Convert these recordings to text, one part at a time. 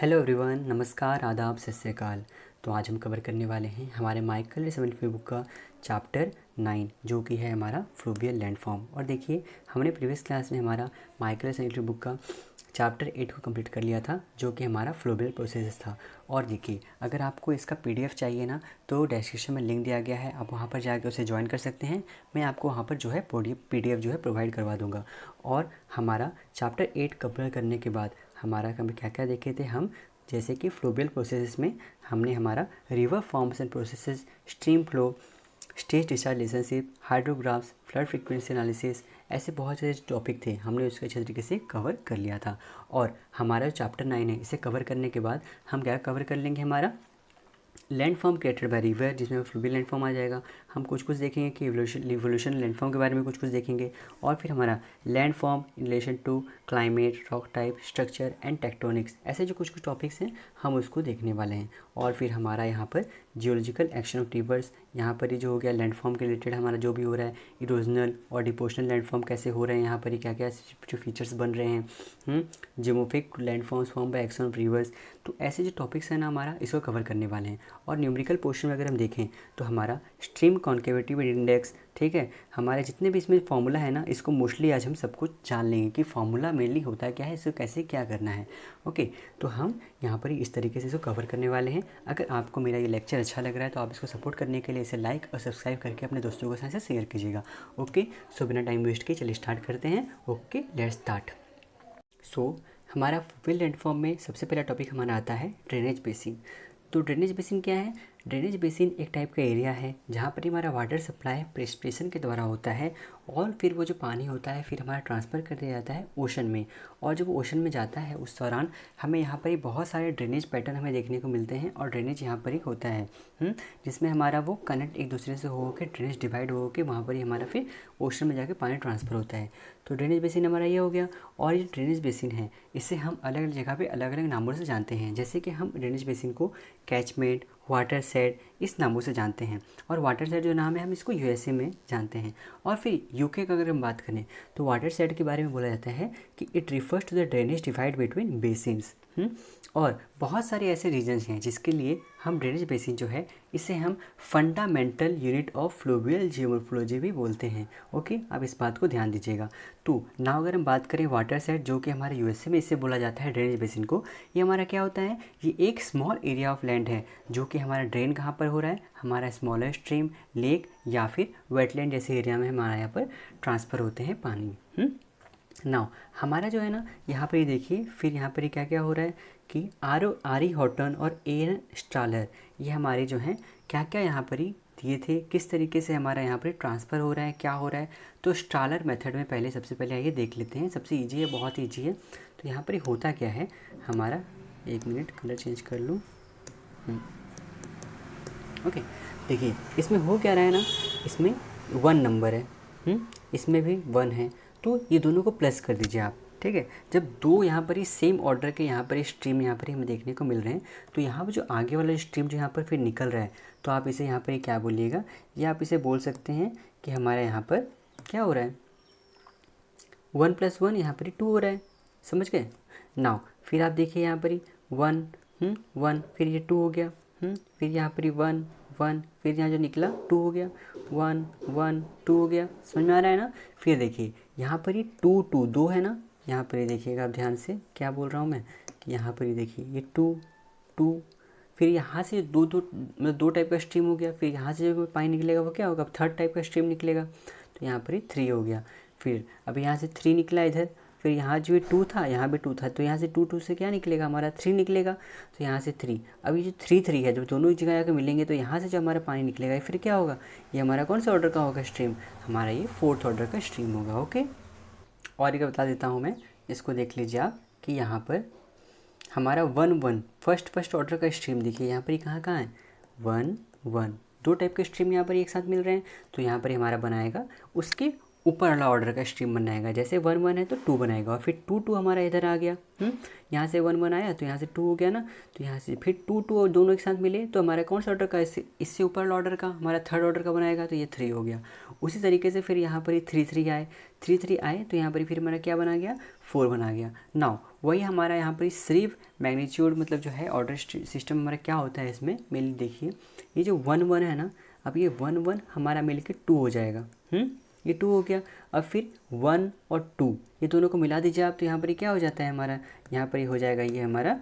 Hello everyone, नमस्कार, आदाब, सत श्री अकाल। तो आज हम कवर करने वाले हैं हमारे माइकल रिसमेंट बुक का चैप्टर 9 जो कि है हमारा फ्लूवियल लैंडफॉर्म। और देखिए, हमने प्रीवियस क्लास में हमारा माइकल रिसमेंट बुक का चैप्टर 8 को कंप्लीट कर लिया था जो कि हमारा फ्लूवियल प्रोसेसेस था। और देखिए, अगर आपको इसका पीडीएफ चाहिए ना तो डिस्क्रिप्शन में लिंक दिया गया है, आप वहाँ पर जाकर उसे ज्वाइन कर सकते हैं। मैं आपको वहाँ पर जो है पीडीएफ जो है प्रोवाइड करवा दूँगा। और हमारा चैप्टर 8 कवर करने के बाद हमारा हम क्या क्या देखे थे हम, जैसे कि फ्लूवियल प्रोसेसेस में हमने हमारा river forms and processes, stream flow, stage discharge relationship, hydrographs, flood frequency analysis, ऐसे बहुत सारे टॉपिक थे, हमने उसको अच्छे तरीके से कवर कर लिया था। और हमारा जो चैप्टर 9 है, इसे कवर करने के बाद हम क्या कवर कर लेंगे, हमारा लैंडफॉर्म क्रिएटेड बाय रिवर, जिसमें फ्लूवियल लैंडफॉर्म आ जाएगा। हम कुछ देखेंगे कि इवोल्यूशन लैंडफॉर्म के बारे में कुछ देखेंगे। और फिर हमारा landform in relation to climate, rock type, structure and tectonics, ऐसे जो कुछ टॉपिक्स हैं हम उसको देखने वाले हैं। और फिर हमारा यहाँ पर जियोलॉजिकल एक्शन ऑफ रिवर्स, यहाँ पर ही जो हो गया लैंडफॉर्म के रिलेटेड हमारा जो भी हो रहा है, इरोजनल और डिपोशनल लैंडफॉर्म कैसे हो रहे हैं, यहाँ पर ही क्या क्या जो फीचर्स बन रहे हैं, geomorphic landforms form by action of reverse. तो ऐसे जो टॉपिक्स हैं ना हमारा, इसको कवर करने वाले हैं। और न्यूमेरिकल पोर्शन में अगर हम देखें तो हमारा स्ट्रीम कॉन्केविटी इंडेक्स, ठीक है, हमारे जितने भी इसमें फार्मूला है ना, इसको मोस्टली आज हम सब कुछ जान लेंगे कि फार्मूला मेनली होता है क्या है, इसको कैसे क्या करना है। ओके, तो हम यहाँ पर इस तरीके से इसको कवर करने वाले हैं। अगर आपको मेरा ये लेक्चर अच्छा लग रहा है तो आप इसको सपोर्ट करने के लिए इसे लाइक और सब्सक्राइब करके अपने दोस्तों के साथ शेयर कीजिएगा। ओके, सो बिना टाइम वेस्ट किए चलिए स्टार्ट करते हैं। Okay, let's start. सो हमारा फ्लूवियल लैंडफॉर्म में सबसे पहला टॉपिक हमारा आता है ड्रेनेज बेसिन। तो ड्रेनेज बेसिन क्या है? ड्रेनेज बेसिन एक टाइप का एरिया है जहाँ पर हमारा वाटर सप्लाई प्रेसिपिटेशन के द्वारा होता है और फिर वो जो पानी होता है फिर हमारा ट्रांसफ़र कर दिया जाता है ओशन में। और जब वो ओशन में जाता है उस दौरान हमें यहाँ पर ही बहुत सारे ड्रेनेज पैटर्न हमें देखने को मिलते हैं और ड्रेनेज यहाँ पर ही होता है, जिसमें हमारा वो कनेक्ट एक दूसरे से हो के ड्रेनेज डिवाइड हो के वहाँ पर ही हमारा फिर ओशन में जाके पानी ट्रांसफ़र होता है। तो ड्रेनेज बेसिन हमारा ये हो गया। और ये ड्रेनेज बेसिन है, इसे हम अलग अलग जगह पे अलग अलग नामों से जानते हैं। जैसे कि हम ड्रेनेज बेसिन को कैचमेंट, वाटर सेट इस नामों से जानते हैं। और वाटर सेट जो नाम है हम इसको यूएसए में जानते हैं। और फिर यूके का अगर हम बात करें तो वाटर सेट के बारे में बोला जाता है कि it refers to the drainage divide between basins. और बहुत सारे ऐसे रीजन्स हैं जिसके लिए हम ड्रेनेज बेसिन जो है इसे हम fundamental unit of fluvial geomorphology भी बोलते हैं। ओके, आप इस बात को ध्यान दीजिएगा। तो ना अगर हम बात करें वाटर सेट जो कि हमारे यूएसए में इसे बोला जाता है ड्रेनेज बेसिन को, ये हमारा क्या होता है, ये एक स्मॉल एरिया ऑफ लैंड है जो कि हमारा ड्रेन कहाँ पर हो रहा है, हमारा स्मॉलर स्ट्रीम, लेक या फिर वेटलैंड जैसे एरिया में हमारा यहाँ पर ट्रांसफ़र होते हैं पानी। नाउ हमारा जो है ना यहाँ पर ही देखिए, फिर यहाँ पर ही क्या क्या हो रहा है कि आरी हॉटन और एन स्ट्रालर, ये हमारे जो हैं क्या क्या यहाँ पर ही दिए थे, किस तरीके से हमारा यहाँ पर ट्रांसफ़र हो रहा है, क्या हो रहा है। तो स्ट्रालर मेथड में पहले सबसे पहले आइए देख लेते हैं, सबसे ईजी है, बहुत ईजी है। तो यहाँ पर ही होता क्या है हमारा, एक मिनट कलर चेंज कर लूँ। ओके, देखिए इसमें हो क्या रहा है ना, इसमें 1 नंबर है, इसमें भी 1 है, तो ये दोनों को प्लस कर दीजिए आप, ठीक है। जब दो यहाँ पर ही सेम ऑर्डर के यहाँ पर स्ट्रीम यहाँ पर ही हमें देखने को मिल रहे हैं तो यहाँ पर जो आगे वाला स्ट्रीम जो यहाँ पर फिर निकल रहा है तो आप इसे यहाँ पर ही क्या बोलिएगा, या आप इसे बोल सकते हैं कि हमारा यहाँ पर क्या हो रहा है, 1 + 1 यहाँ पर ही 2 हो रहा है, समझ गए। नाउ फिर आप देखिए यहाँ पर ही 1 1, फिर ये 2 हो गया, फिर यहाँ पर ही 1 1, फिर यहाँ जो निकला 2 हो गया, 1 1 2 हो गया, समझ में आ रहा है ना। फिर देखिए यहाँ पर ही 2 2 2 है ना, यहाँ पर ही देखिएगा आप ध्यान से क्या बोल रहा हूँ मैं, कि यहाँ पर ही देखिए ये 2 2, फिर यहाँ से दो दो मतलब 2 टाइप का स्ट्रीम हो गया, फिर यहाँ से जो पानी निकलेगा वो क्या होगा, अब 3rd टाइप का स्ट्रीम निकलेगा, तो यहाँ पर ही 3 हो गया। फिर अब यहाँ से 3 निकला इधर, फिर यहाँ जो 2 था यहाँ भी 2 था, तो यहाँ से 2 2 से क्या निकलेगा हमारा 3 निकलेगा, तो यहाँ से 3। अब ये जो 3 3 है, जब दोनों एक जगह जाकर मिलेंगे तो यहाँ से जो हमारा पानी निकलेगा फिर क्या होगा, ये हमारा कौन सा ऑर्डर का होगा स्ट्रीम, हमारा ये 4th ऑर्डर का स्ट्रीम होगा। ओके, और एक बता देता हूँ मैं, इसको देख लीजिए आप कि यहाँ पर हमारा 1 1 फर्स्ट ऑर्डर का स्ट्रीम देखिए यहाँ पर ही कहाँ कहाँ है, 1 1, 2 टाइप के स्ट्रीम यहाँ पर एक साथ मिल रहे हैं, तो यहाँ पर हमारा बनाएगा उसके ऊपर वाला ऑर्डर का स्ट्रीम बनाएगा। जैसे 1 1 है तो 2 बनाएगा, और फिर 2 2 हमारा इधर आ गया। यहाँ से 1 1 आया तो यहाँ से 2 हो गया ना, तो यहाँ से फिर 2 2 और दोनों एक साथ मिले तो हमारा कौन सा ऑर्डर का, इससे ऊपर वाला ऑर्डर का हमारा थर्ड ऑर्डर का बनाएगा, तो ये 3 हो गया। उसी तरीके से फिर यहाँ पर ही 3 3 आए, 3 3 आए तो यहाँ पर फिर हमारा क्या बना गया, 4 बना गया। नाउ वही हमारा यहाँ पर सिर्फ मैग्नीट्यूड मतलब जो है ऑर्डर सिस्टम हमारा क्या होता है इसमें मेनली देखिए, ये जो 1 1 है ना, अब ये 1 1 हमारा मिल के 2 हो जाएगा। ये 2 हो गया। अब फिर 1 और 2 ये दोनों को मिला दीजिए आप, तो यहाँ पर ये क्या हो जाता है हमारा, यहाँ पर ये हो जाएगा, ये हमारा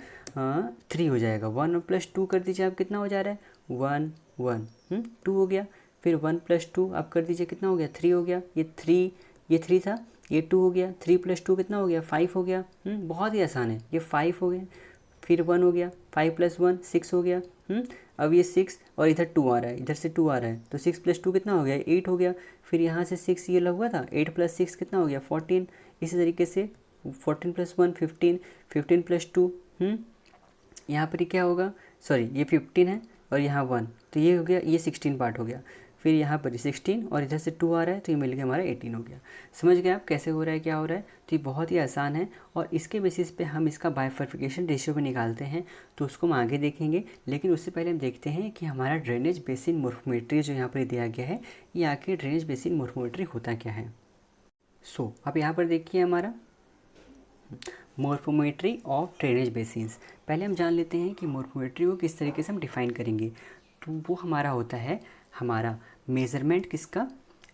3 हो जाएगा। 1 और प्लस 2 कर दीजिए आप, कितना हो जा रहा है 1 1, 2 हो गया। फिर 1 प्लस 2 आप कर दीजिए, कितना हो गया 3 हो गया। ये 3 था, ये 2 हो गया। 3 प्लस 2 कितना हो गया 5 हो गया। बहुत ही आसान है, ये 5 हो गया। फिर 1 हो गया, 5 प्लस 1 6 हो गया। अब ये 6 और इधर 2 आ रहा है, इधर से 2 आ रहा है, तो 6 प्लस 2 कितना हो गया 8 हो गया। फिर यहाँ से 6 ये लगा हुआ था, 8 प्लस 6 कितना हो गया 14। इसी तरीके से 14 प्लस 1 15, 15 प्लस 2 यहाँ पर क्या होगा, सॉरी ये 15 है और यहाँ 1, तो ये हो गया, ये 16 पार्ट हो गया। फिर यहाँ पर 16 और इधर से 2 आ रहा है, तो ये मिल के हमारा 18 हो गया। समझ गए आप कैसे हो रहा है, क्या हो रहा है। तो ये बहुत ही आसान है, और इसके बेसिस पे हम इसका बाइफर्फिकेशन रेशियो भी निकालते हैं, तो उसको हम आगे देखेंगे। लेकिन उससे पहले हम देखते हैं कि हमारा ड्रेनेज बेसिन मोर्फोमेट्री जो यहाँ पर दिया गया है, ये आखिर ड्रेनेज बेसिन मोर्फोमेट्री होता क्या है। सो अब यहाँ पर देखिए हमारा मोर्फोमेट्री ऑफ ड्रेनेज बेसिन्स। पहले हम जान लेते हैं कि मोर्फोमेट्री को किस तरीके से हम डिफ़ाइन करेंगे। तो वो हमारा होता है हमारा मेज़रमेंट किसका,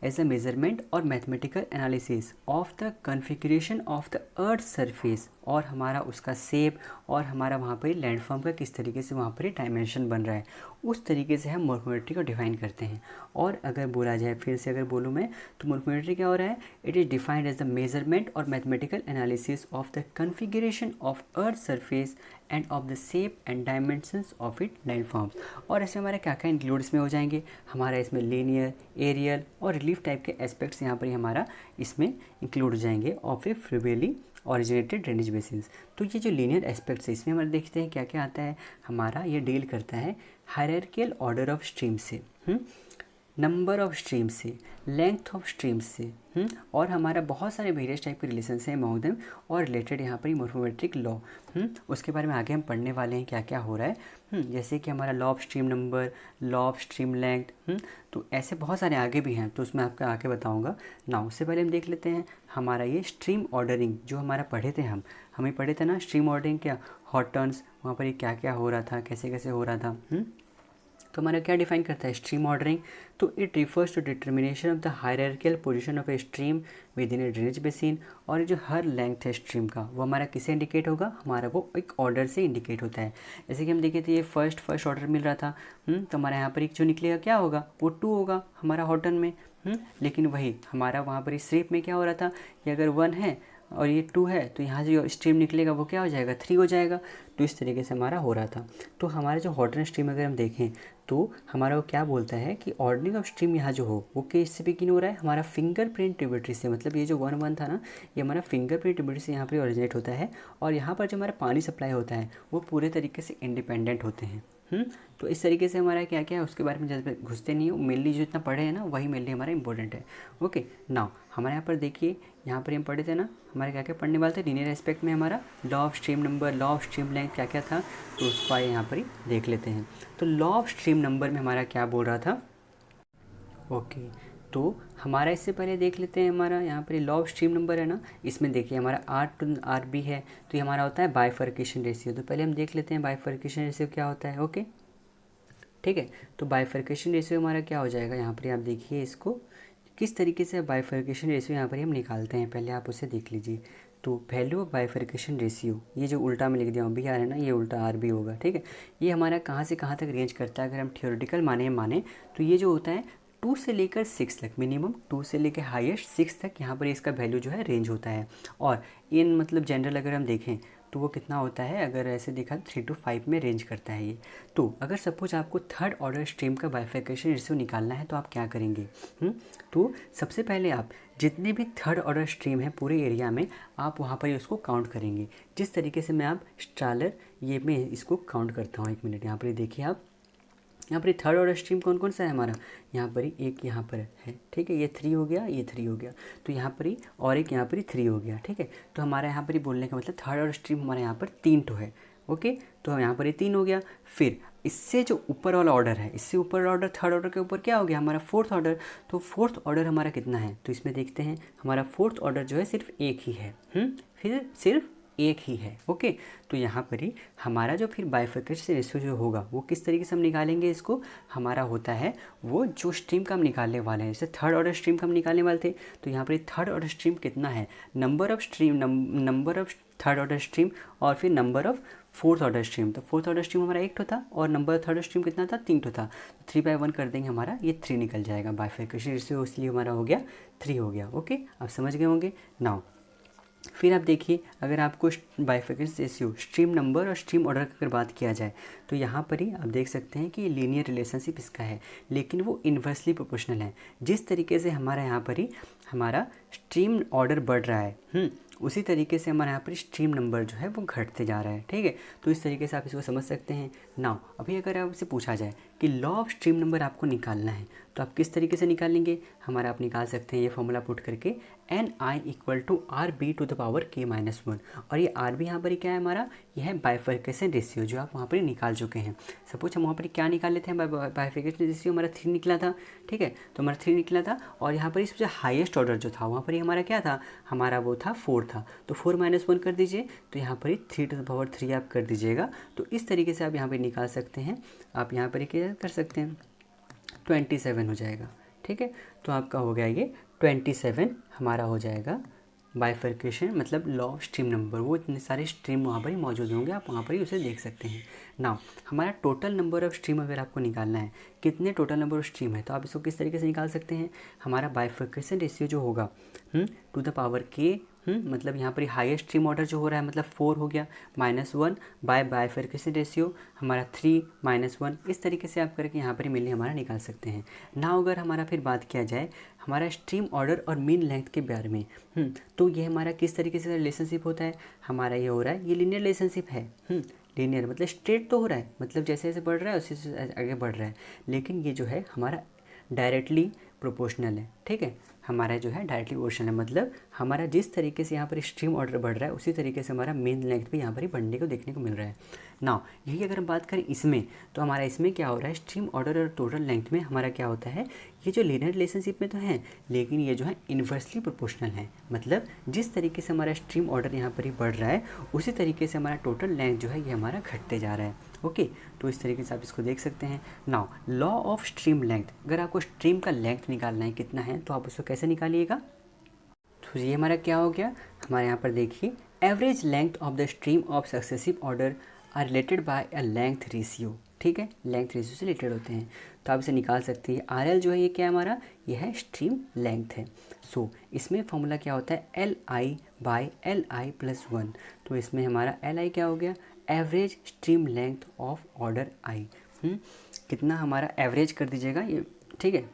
एज अ मेज़रमेंट और mathematical analysis of the configuration of the earth surface, और हमारा उसका शेप और हमारा वहाँ पर लैंडफॉर्म का किस तरीके से वहाँ पर डायमेंशन बन रहा है, उस तरीके से हम मोर्फोमेट्री को डिफ़ाइन करते हैं। और अगर बोला जाए, फिर से अगर बोलूँ मैं, तो मोर्फोमेट्री क्या हो रहा है, it is defined as the measurement और mathematical analysis of the configuration of earth surface and of the shape and dimensions of it landforms. और ऐसे हमारे क्या क्या इंक्लूड इसमें हो जाएंगे, हमारा इसमें लीनियर, एरियल और रिलीफ टाइप के एस्पेक्ट्स यहाँ पर ही हमारा इसमें इंक्लूड हो जाएंगे of a fluvially originated drainage basins. तो ये जो लीनियर एस्पेक्ट्स है, इसमें हमारे देखते हैं क्या क्या आता है हमारा, ये डील करता है हायरार्कियल ऑर्डर ऑफ स्ट्रीम से, नंबर ऑफ स्ट्रीम से, लेंथ ऑफ स्ट्रीम से, और हमारा बहुत सारे वेरियस टाइप के रिलेशन हैं अमॉन्ग देम, और रिलेटेड यहाँ पर मोर्फोमेट्रिक लॉ, उसके बारे में आगे हम पढ़ने वाले हैं क्या क्या हो रहा है। जैसे कि हमारा law of stream number, law of stream length, तो ऐसे बहुत सारे आगे भी हैं, तो उसमें आपको आगे बताऊंगा ना। उससे पहले हम देख लेते हैं हमारा ये स्ट्रीम ऑर्डरिंग जो हमारा पढ़े थे हमें पढ़े थे ना स्ट्रीम ऑर्डरिंग, क्या हॉट टर्न्स, वहाँ पर ये क्या क्या हो रहा था, कैसे कैसे हो रहा था। तो हमारा क्या डिफाइन करता है स्ट्रीम ऑर्डरिंग, तो it refers to determination of the hierarchical position of a stream within a drainage basin. और जो हर लेंथ है स्ट्रीम का, वो हमारा किसे इंडिकेट होगा, हमारा वो एक ऑर्डर से इंडिकेट होता है। जैसे कि हम देखे थे ये फर्स्ट ऑर्डर मिल रहा था, तो हमारा यहाँ पर एक जो निकलेगा क्या होगा, वो 2 होगा हमारा हॉटन में। लेकिन वही हमारा वहाँ पर इस स्ट्रीप में क्या हो रहा था कि अगर 1 है और ये 2 है, तो यहाँ जो स्ट्रीम निकलेगा वो क्या हो जाएगा 3 हो जाएगा। तो इस तरीके से हमारा हो रहा था। तो हमारे जो हॉटन स्ट्रीम अगर हम देखें, तो हमारा वो क्या बोलता है कि ऑर्डरिंग ऑफ स्ट्रीम यहाँ जो हो वो किससे बिगिन हो रहा है, हमारा फिंगरप्रिंट ट्रिब्यूटरी से। मतलब ये जो 1 1 था ना, ये हमारा फिंगरप्रिंट ट्रिब्यूटरी से यहाँ पर ओरिजिनेट होता है। और यहाँ पर जो हमारा पानी सप्लाई होता है वो पूरे तरीके से इंडिपेंडेंट होते हैं। तो इस तरीके से हमारा क्या क्या है उसके बारे में ज़्यादा घुसते नहीं हो, मेनली जो इतना पढ़े हैं ना वही मेनली हमारा इंपॉर्टेंट है। ओके नाउ हमारे यहाँ पर देखिए, यहाँ पर हम पढ़े थे ना, हमारे क्या क्या पढ़ने वाले थे लीनियर एस्पेक्ट में, हमारा law of stream number, law of stream length क्या क्या था, तो उसको आइए यहाँ पर ही देख लेते हैं। तो लॉ ऑफ स्ट्रीम नंबर में हमारा क्या बोल रहा था, ओके तो हमारा इससे पहले देख लेते हैं हमारा यहाँ पर लॉ ऑफ स्ट्रीम नंबर है ना, इसमें देखिए हमारा आर टू आर बी है, तो ये हमारा होता है बाइफर्केशन रेशियो। तो पहले हम देख लेते हैं बाइफर्केशन रेशियो क्या होता है। ओके ठीक है, तो बाइफर्केशन रेशियो हमारा क्या हो जाएगा, यहाँ पर आप देखिए इसको किस तरीके से बाइफर्केशन रेशियो यहाँ पर हम निकालते हैं, पहले आप उसे देख लीजिए। तो वैल्यू ऑफ बाइफर्केशन रेशियो, ये जो उल्टा में लिख दिया बी आर है ना, ये उल्टा आर बी होगा। ठीक है, ये हमारा कहाँ से कहाँ तक रेंज करता है, अगर हम थियोरेटिकल माने तो ये जो होता है 2 से लेकर 6 तक, मिनिमम 2 से लेकर हाईएस्ट 6 तक यहाँ पर इसका वैल्यू जो है रेंज होता है। और इन मतलब जनरल अगर हम देखें तो वो कितना होता है, अगर ऐसे देखा 3 to 5 में रेंज करता है ये। तो अगर सपोज आपको थर्ड ऑर्डर स्ट्रीम का बाइफर्केशन रेशियो निकालना है तो आप क्या करेंगे, तो सबसे पहले आप जितने भी थर्ड ऑर्डर स्ट्रीम है पूरे एरिया में, आप वहाँ पर उसको काउंट करेंगे। जिस तरीके से मैं आप स्ट्रालर ये मैं इसको काउंट करता हूँ, 1 मिनट यहाँ पर देखिए आप, यहाँ पर थर्ड ऑर्डर स्ट्रीम कौन कौन सा है हमारा, यहाँ पर ही एक यहाँ पर है, ठीक है, ये 3 हो गया, ये 3 हो गया, तो यहाँ पर ही और एक यहाँ पर ही 3 हो गया, ठीक है। तो हमारा यहाँ पर ही बोलने का मतलब थर्ड ऑर्डर स्ट्रीम हमारे यहाँ पर 3 तो है, ओके। तो यहाँ पर ये 3 हो गया। फिर इससे जो ऊपर वाला ऑर्डर है, इससे ऊपर ऑर्डर थर्ड ऑर्डर के ऊपर क्या हो गया हमारा फोर्थ ऑर्डर। तो फोर्थ ऑर्डर हमारा कितना है, तो इसमें देखते हैं हमारा फोर्थ ऑर्डर जो है सिर्फ एक ही है, फिर सिर्फ एक ही है, ओके। तो यहाँ पर ही हमारा जो फिर बाइफर्केशन रेशियो जो होगा वो किस तरीके से हम निकालेंगे इसको, हमारा होता है वो जो स्ट्रीम का हम निकालने वाले हैं, जैसे थर्ड ऑर्डर स्ट्रीम का हम निकालने वाले थे, तो यहाँ पर थर्ड ऑर्डर स्ट्रीम कितना है, number of third order stream और फिर number of fourth order stream. तो फोर्थ ऑर्डर स्ट्रीम हमारा 1 था और नंबर थर्ड स्ट्रीम कितना था, 3 था। तो 3/1 कर देंगे, हमारा ये 3 निकल जाएगा बाइफर्केशन रेशियो, इसलिए हमारा हो गया 3 हो गया, ओके। आप समझ गए होंगे नाउ। फिर आप देखिए, अगर आपको बाइफर्केशन रेशियो स्ट्रीम नंबर और स्ट्रीम ऑर्डर की अगर बात किया जाए तो यहाँ पर ही आप देख सकते हैं कि ये लीनियर रिलेशनशिप इसका है, लेकिन वो इन्वर्सली प्रोपोर्शनल है। जिस तरीके से हमारा यहाँ पर ही हमारा स्ट्रीम ऑर्डर बढ़ रहा है, उसी तरीके से हमारे यहाँ पर स्ट्रीम नंबर जो है वो घटते जा रहा है, ठीक है। तो इस तरीके से आप इसको समझ सकते हैं। नाउ अभी अगर आपसे पूछा जाए कि लॉ ऑफ स्ट्रीम नंबर आपको निकालना है तो आप किस तरीके से निकालेंगे, हमारा आप निकाल सकते हैं ये फॉर्मूला पुट करके NI = RB⁻K-1। और ये RB यहाँ पर क्या है हमारा, यह है बाइफर्केशन रेशियो जो आप वहाँ पर निकाल चुके हैं। सपोज हम वहाँ पर क्या निकाल लेते हैं, बाइफर्केशन रेशियो हमारा 3 निकला था, ठीक है। तो हमारा 3 निकला था और यहाँ पर सबसे हाईएस्ट ऑर्डर जो था वहाँ पर हमारा क्या था, हमारा वो था 4 था। तो 4 - 1 कर दीजिए, तो यहाँ पर ही 3⁻³ आप कर दीजिएगा। तो इस तरीके से आप यहाँ पर निकाल सकते हैं। आप यहाँ पर क्या कर सकते हैं, 27 हो जाएगा, ठीक है। तो आपका हो गया ये 27 हमारा हो जाएगा बाइफर्केशन, मतलब लॉ ऑफ स्ट्रीम नंबर। वो इतने सारे स्ट्रीम वहाँ पर ही मौजूद होंगे, आप वहाँ पर ही उसे देख सकते हैं। नाउ हमारा टोटल नंबर ऑफ स्ट्रीम अगर आपको निकालना है, कितने टोटल नंबर ऑफ स्ट्रीम है, तो आप इसको किस तरीके से निकाल सकते हैं, हमारा बाइफर्केशन रेशियो जो होगा (2k), मतलब यहाँ पर हाईएस्ट स्ट्रीम ऑर्डर जो हो रहा है मतलब 4 हो गया, -1 बाय बाइफर्केशन रेशियो हमारा 3 - 1। इस तरीके से आप करके यहाँ पर मिलने हमारा निकाल सकते हैं। ना अगर हमारा फिर बात किया जाए हमारा स्ट्रीम ऑर्डर और मीन लेंथ के बारे में, तो ये हमारा किस तरीके से रिलेशनशिप होता है, हमारा ये हो रहा है, ये लीनियर रिलेशनशिप है। लीनियर मतलब स्ट्रेट तो हो रहा है, मतलब जैसे जैसे बढ़ रहा है उसी से आगे बढ़ रहा है, लेकिन ये जो है हमारा डायरेक्टली प्रोपोर्शनल है, ठीक है। हमारा जो है डायरेक्टली प्रोपोर्शनल है, मतलब हमारा जिस तरीके से यहाँ पर स्ट्रीम ऑर्डर बढ़ रहा है उसी तरीके से हमारा मेन लेंथ भी यहाँ पर ही बढ़ने को देखने को मिल रहा है। नाउ यही अगर हम बात करें इसमें, तो हमारा इसमें क्या हो रहा है, स्ट्रीम ऑर्डर और टोटल लेंथ में हमारा क्या होता है, ये जो लीनियर रिलेशनशिप में तो है, लेकिन ये जो है इन्वर्सली प्रोपोर्शनल है। मतलब जिस तरीके से हमारा स्ट्रीम ऑर्डर यहाँ पर ही बढ़ रहा है उसी तरीके से हमारा टोटल लेंथ जो है ये हमारा घटते जा रहा है, ओके। तो इस तरीके से आप इसको देख सकते हैं। Now law of stream length, अगर आपको स्ट्रीम का लेंथ निकालना है कितना है, तो आप उसको कैसे निकालिएगा, तो ये हमारा क्या हो गया, हमारे यहाँ पर देखिए average length of the stream of successive order are related by a length ratio, ठीक है, लेंथ रेशियो से रिलेटेड होते हैं। तो आप इसे निकाल सकते हैं। RL जो है ये क्या है हमारा, ये है स्ट्रीम लेंथ है। सो इसमें फॉर्मूला क्या होता है, LI/LI+1। तो इसमें हमारा LI क्या हो गया, average stream length of order I। कितना हमारा एवरेज कर दीजिएगा ये, ठीक है।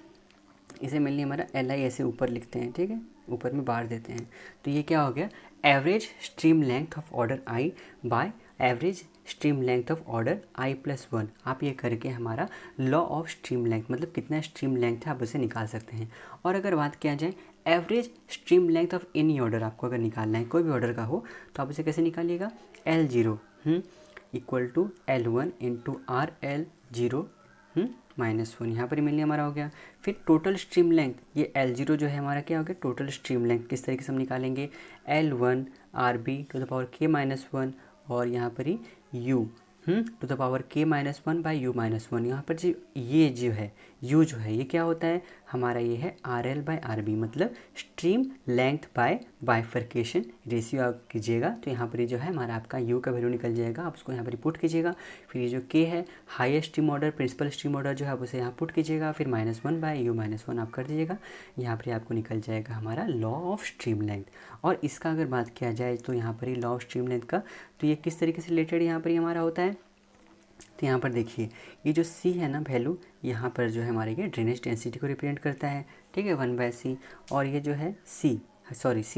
इसे मिलने हमारा LI ऐसे ऊपर लिखते हैं, ठीक है, ऊपर में बार देते हैं। तो ये क्या हो गया, average stream length of order I by average stream length of order I+1। आप ये करके हमारा लॉ ऑफ स्ट्रीम लेंथ, मतलब कितना स्ट्रीम लेंथ है आप उसे निकाल सकते हैं। और अगर बात किया जाए average stream length of any order, आपको अगर निकालना है कोई भी ऑर्डर का हो, तो आप इसे कैसे निकालिएगा, L0 = L1 × RL0 -1, यहाँ पर मिलने हमारा हो गया। फिर टोटल स्ट्रीम लेंथ, ये L0 जो है हमारा क्या हो गया, टोटल स्ट्रीम लेंथ किस तरीके से हम निकालेंगे, L1 RB⁻K-1 और यहाँ पर ही U K-1/U-1। यहाँ पर जो ये जो है U जो है ये क्या होता है हमारा, ये है RL/RB, मतलब stream length bye bifurcation ratio आप कीजिएगा। तो यहाँ पर ये जो है हमारा आपका U का वैल्यू निकल जाएगा, आप उसको यहाँ पर पुट कीजिएगा। फिर ये जो K है highest stream order, principal stream order जो है आप उसे यहाँ पुट कीजिएगा, फिर -1/U-1 आप कर दीजिएगा। यहाँ पर आपको निकल जाएगा हमारा लॉ ऑफ स्ट्रीम लेंथ। और इसका अगर बात किया जाए तो यहाँ पर ही लॉ ऑफ स्ट्रीम लेंथ का, तो ये किस तरीके से रिलेटेड यहाँ पर ही हमारा होता है, तो यहाँ पर देखिए ये जो C है ना वैल्यू, यहाँ पर जो है हमारे ये ड्रेनेज डेंसिटी को रिप्रेजेंट करता है, ठीक है, 1/C। और ये जो है C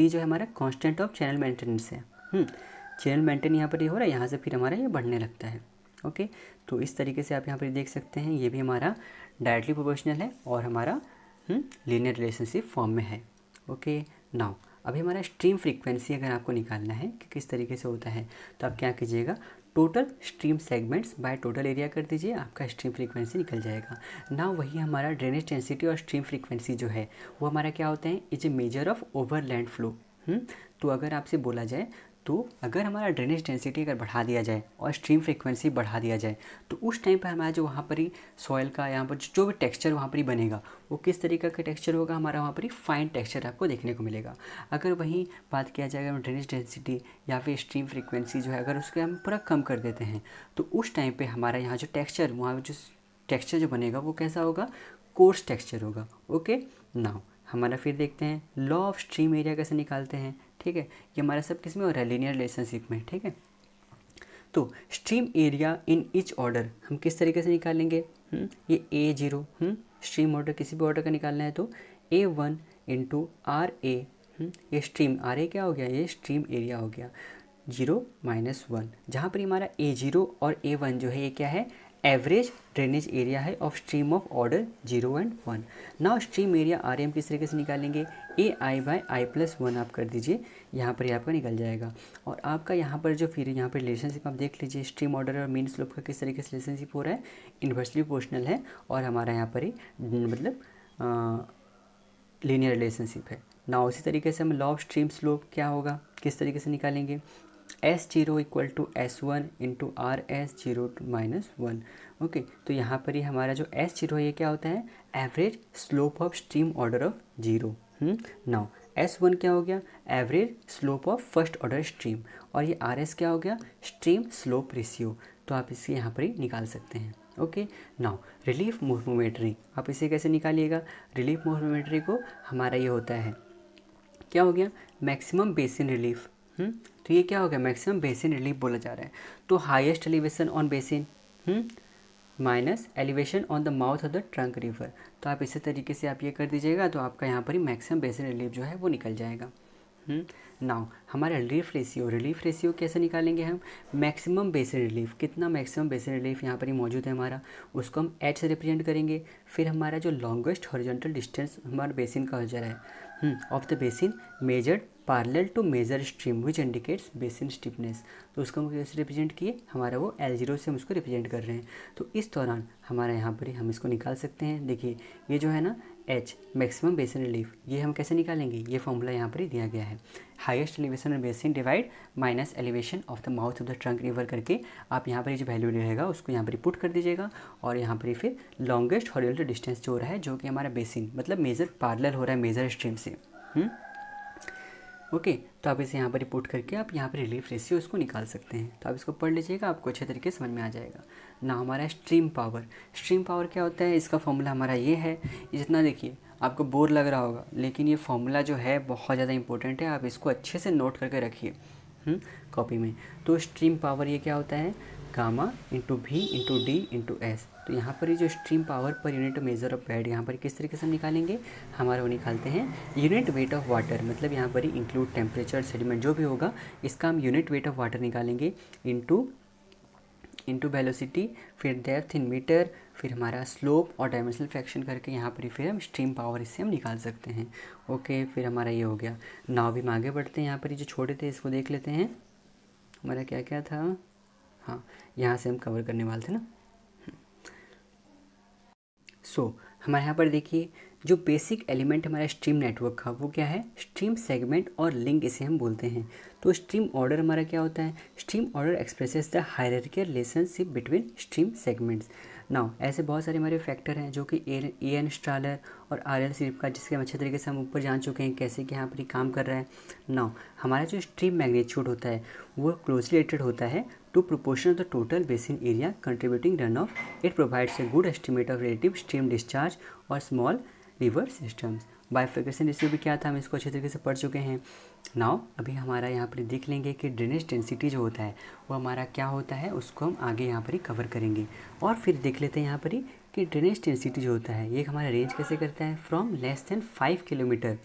जो है हमारा कांस्टेंट ऑफ चैनल मेंटेनेंस है। चैनल मेंटेन यहाँ पर ये हो रहा है, यहाँ से फिर हमारा ये बढ़ने लगता है, ओके, तो इस तरीके से आप यहाँ पर देख सकते हैं, ये भी हमारा डायरेक्टली प्रोपोर्शनल है और हमारा लीनियर रिलेशनशिप फॉर्म में है। ओके, नाउ अभी हमारा स्ट्रीम फ्रीक्वेंसी अगर आपको निकालना है कि किस तरीके से होता है, तो आप क्या कीजिएगा, total stream segments by total area कर दीजिए, आपका स्ट्रीम फ्रीक्वेंसी निकल जाएगा। ना वही हमारा ड्रेनेज डेंसिटी और स्ट्रीम फ्रीक्वेंसी जो है वो हमारा क्या होता है, is a measure of overland flow. तो अगर आपसे बोला जाए तो अगर हमारा ड्रेनेज डेंसिटी अगर बढ़ा दिया जाए और स्ट्रीम फ्रीक्वेंसी बढ़ा दिया जाए तो उस टाइम पर हमारा जो वहाँ पर ही सॉइल का यहाँ पर जो भी टेक्सचर वहाँ पर ही बनेगा वो किस तरीके का टेक्सचर होगा, हमारा वहाँ पर ही फाइन टेक्सचर आपको देखने को मिलेगा। अगर वहीं बात किया जाएगा ड्रेनेज डेंसिटी या फिर स्ट्रीम फ्रीक्वेंसी जो है अगर उसके हम पूरा कम कर देते हैं तो उस टाइम पर हमारा यहाँ जो टेक्सचर वहाँ जो टेक्सचर जो बनेगा वो कैसा होगा, कोर्स टेक्सचर होगा। ओके, नाउ हमारा फिर देखते हैं लॉ ऑफ स्ट्रीम एरिया कैसे निकालते हैं। ठीक है, ये हमारा सब किस में हो रहा है, लीनियर रिलेशनशिप में। ठीक है, तो stream area in each order हम किस तरीके से निकालेंगे, ये A0 स्ट्रीम ऑर्डर किसी भी ऑर्डर का निकालना है तो A1 इंटू RA, ये स्ट्रीम RA क्या हो गया, ये स्ट्रीम एरिया हो गया 0 - 1, जहाँ पर हमारा A0 और A1 जो है ये क्या है, एवरेज ड्रेनेज एरिया है ऑफ स्ट्रीम ऑफ ऑर्डर 0 और 1। Now stream area are M किस तरीके से निकालेंगे, AI/I+1 आप कर दीजिए, यहाँ पर ही आपका निकल जाएगा। और आपका यहाँ पर जो फिर यहाँ पर रिलेशनशिप आप देख लीजिए, स्ट्रीम ऑर्डर और मीन स्लोप का किस तरीके से रिलेशनशिप हो रहा है, इन्वर्सली प्रोपोर्शनल है और हमारा यहाँ पर ही मतलब लीनियर रिलेशनशिप है ना। उसी तरीके से हम लॉ ऑफ स्ट्रीम स्लोप क्या होगा, किस तरीके से निकालेंगे, S0 = S1 into RS0 - 1। Okay, तो यहाँ पर ही हमारा जो S0 है ये क्या होता है, average slope of stream order of 0। Now S1 क्या हो गया, average slope of first order stream, और ये RS क्या हो गया, स्ट्रीम स्लोप रेशियो। तो आप इसे यहाँ पर ही निकाल सकते हैं। ओके, नाउ रिलीफ मोमेट्री आप इसे कैसे निकालिएगा, रिलीफ मोमेट्री को हमारा ये होता है क्या हो गया, मैक्सिमम बेसिन रिलीफ। तो ये क्या हो गया, मैक्सिमम बेसिन रिलीफ बोला जा रहा है। तो highest elevation on basin minus elevation on the mouth of the trunk river. तो आप इसी तरीके से आप ये कर दीजिएगा तो आपका यहाँ पर ही मैक्सिमम बेसिन रिलीफ जो है वो निकल जाएगा। नाउ हमारा रिलीफ रेशियो कैसे निकालेंगे हम, मैक्सिमम बेसिन रिलीफ, कितना मैक्सिमम बेसिन रिलीफ यहाँ पर ही मौजूद है हमारा, उसको हम H से रिप्रेजेंट करेंगे। फिर हमारा जो लॉन्गेस्ट हॉरिजॉन्टल डिस्टेंस हमारा बेसिन का हो जा रहा है of the basin measured parallel to major stream which indicates basin stiffness. तो उसको हम कैसे रिप्रेजेंट किए, हमारा वो L0 से हम उसको रिप्रेजेंट कर रहे हैं। तो इस दौरान हमारा यहाँ पर ही हम इसको निकाल सकते हैं। देखिए ये जो है ना H मैक्सिमम बेसिन रिलीफ, ये हम कैसे निकालेंगे, ये फॉर्मूला यहाँ पर ही दिया गया है, highest elevation on basin divide minus elevation of the mouth of the trunk river करके आप यहाँ पर जो वैल्यू रहेगा उसको यहाँ पर पुट कर दीजिएगा। और यहाँ पर फिर लॉन्गेस्ट हॉरिजॉन्टल डिस्टेंस जो हो रहा है, जो कि हमारा बेसिन मतलब मेजर पैरेलल हो रहा है मेजर स्ट्रीम से। ओके, तो आप इसे यहाँ पर पुट करके आप यहाँ पर रिलीफ रेशियो उसको निकाल सकते हैं। तो आप इसको पढ़ लीजिएगा, आपको अच्छे तरीके से समझ में आ जाएगा ना। हमारा स्ट्रीम पावर क्या होता है, इसका फॉर्मूला हमारा ये है। जितना देखिए आपको बोर लग रहा होगा, लेकिन ये फॉर्मूला जो है बहुत ज़्यादा इंपॉर्टेंट है, आप इसको अच्छे से नोट करके रखिए कॉपी में। तो स्ट्रीम पावर ये क्या होता है, gamma into V into D into S। तो यहाँ पर ये जो stream power per unit measure of bed यहाँ पर किस तरीके से हम निकालेंगे, हमारा वो निकालते हैं यूनिट वेट ऑफ वाटर, मतलब यहाँ पर ही इंक्लूड टेम्परेचर सेडिमेंट जो भी होगा इसका हम यूनिट वेट ऑफ वाटर निकालेंगे इंटू वेलोसिटी, फिर डेप्थ इन मीटर, फिर हमारा स्लोप और डायमेंशनल फ्रैक्शन करके यहाँ पर फिर हम स्ट्रीम पावर इससे हम निकाल सकते हैं। ओके, फिर हमारा ये हो गया। नाउ भी हम आगे बढ़ते हैं, यहाँ पर जो छोटे थे इसको देख लेते हैं, हमारा क्या क्या था। हाँ, यहाँ से हम कवर करने वाले थे ना। हमारे यहाँ पर देखिए जो बेसिक एलिमेंट हमारा स्ट्रीम नेटवर्क का वो क्या है, स्ट्रीम सेगमेंट और लिंक इसे हम बोलते हैं। तो स्ट्रीम ऑर्डर हमारा क्या होता है, stream order expresses the hierarchical relationship between stream segments. Now ऐसे बहुत सारे हमारे फैक्टर हैं जो कि AN स्टालर और RL सिर्फ का, जिसके हम अच्छे तरीके से हम ऊपर जान चुके हैं कैसे कि यहाँ पर काम कर रहा है। नाउ हमारा जो स्ट्रीम मैग्नीट्यूड होता है वो क्लोजली रिलेटेड होता है to proportion of the total basin area contributing runoff. It provides a good estimate of relative stream discharge और small river systems. Bifurcation ratio भी क्या था, हम इसको अच्छे तरीके से पढ़ चुके हैं। नाउ अभी हमारा यहाँ पर देख लेंगे कि ड्रेनेज डेंसिटी जो होता है वो हमारा क्या होता है, उसको हम आगे यहाँ पर ही कवर करेंगे। और फिर देख लेते हैं यहाँ पर ही कि ड्रेनेज डेंसिटी जो होता है ये हमारा रेंज कैसे करता है, from less than 5 kilometre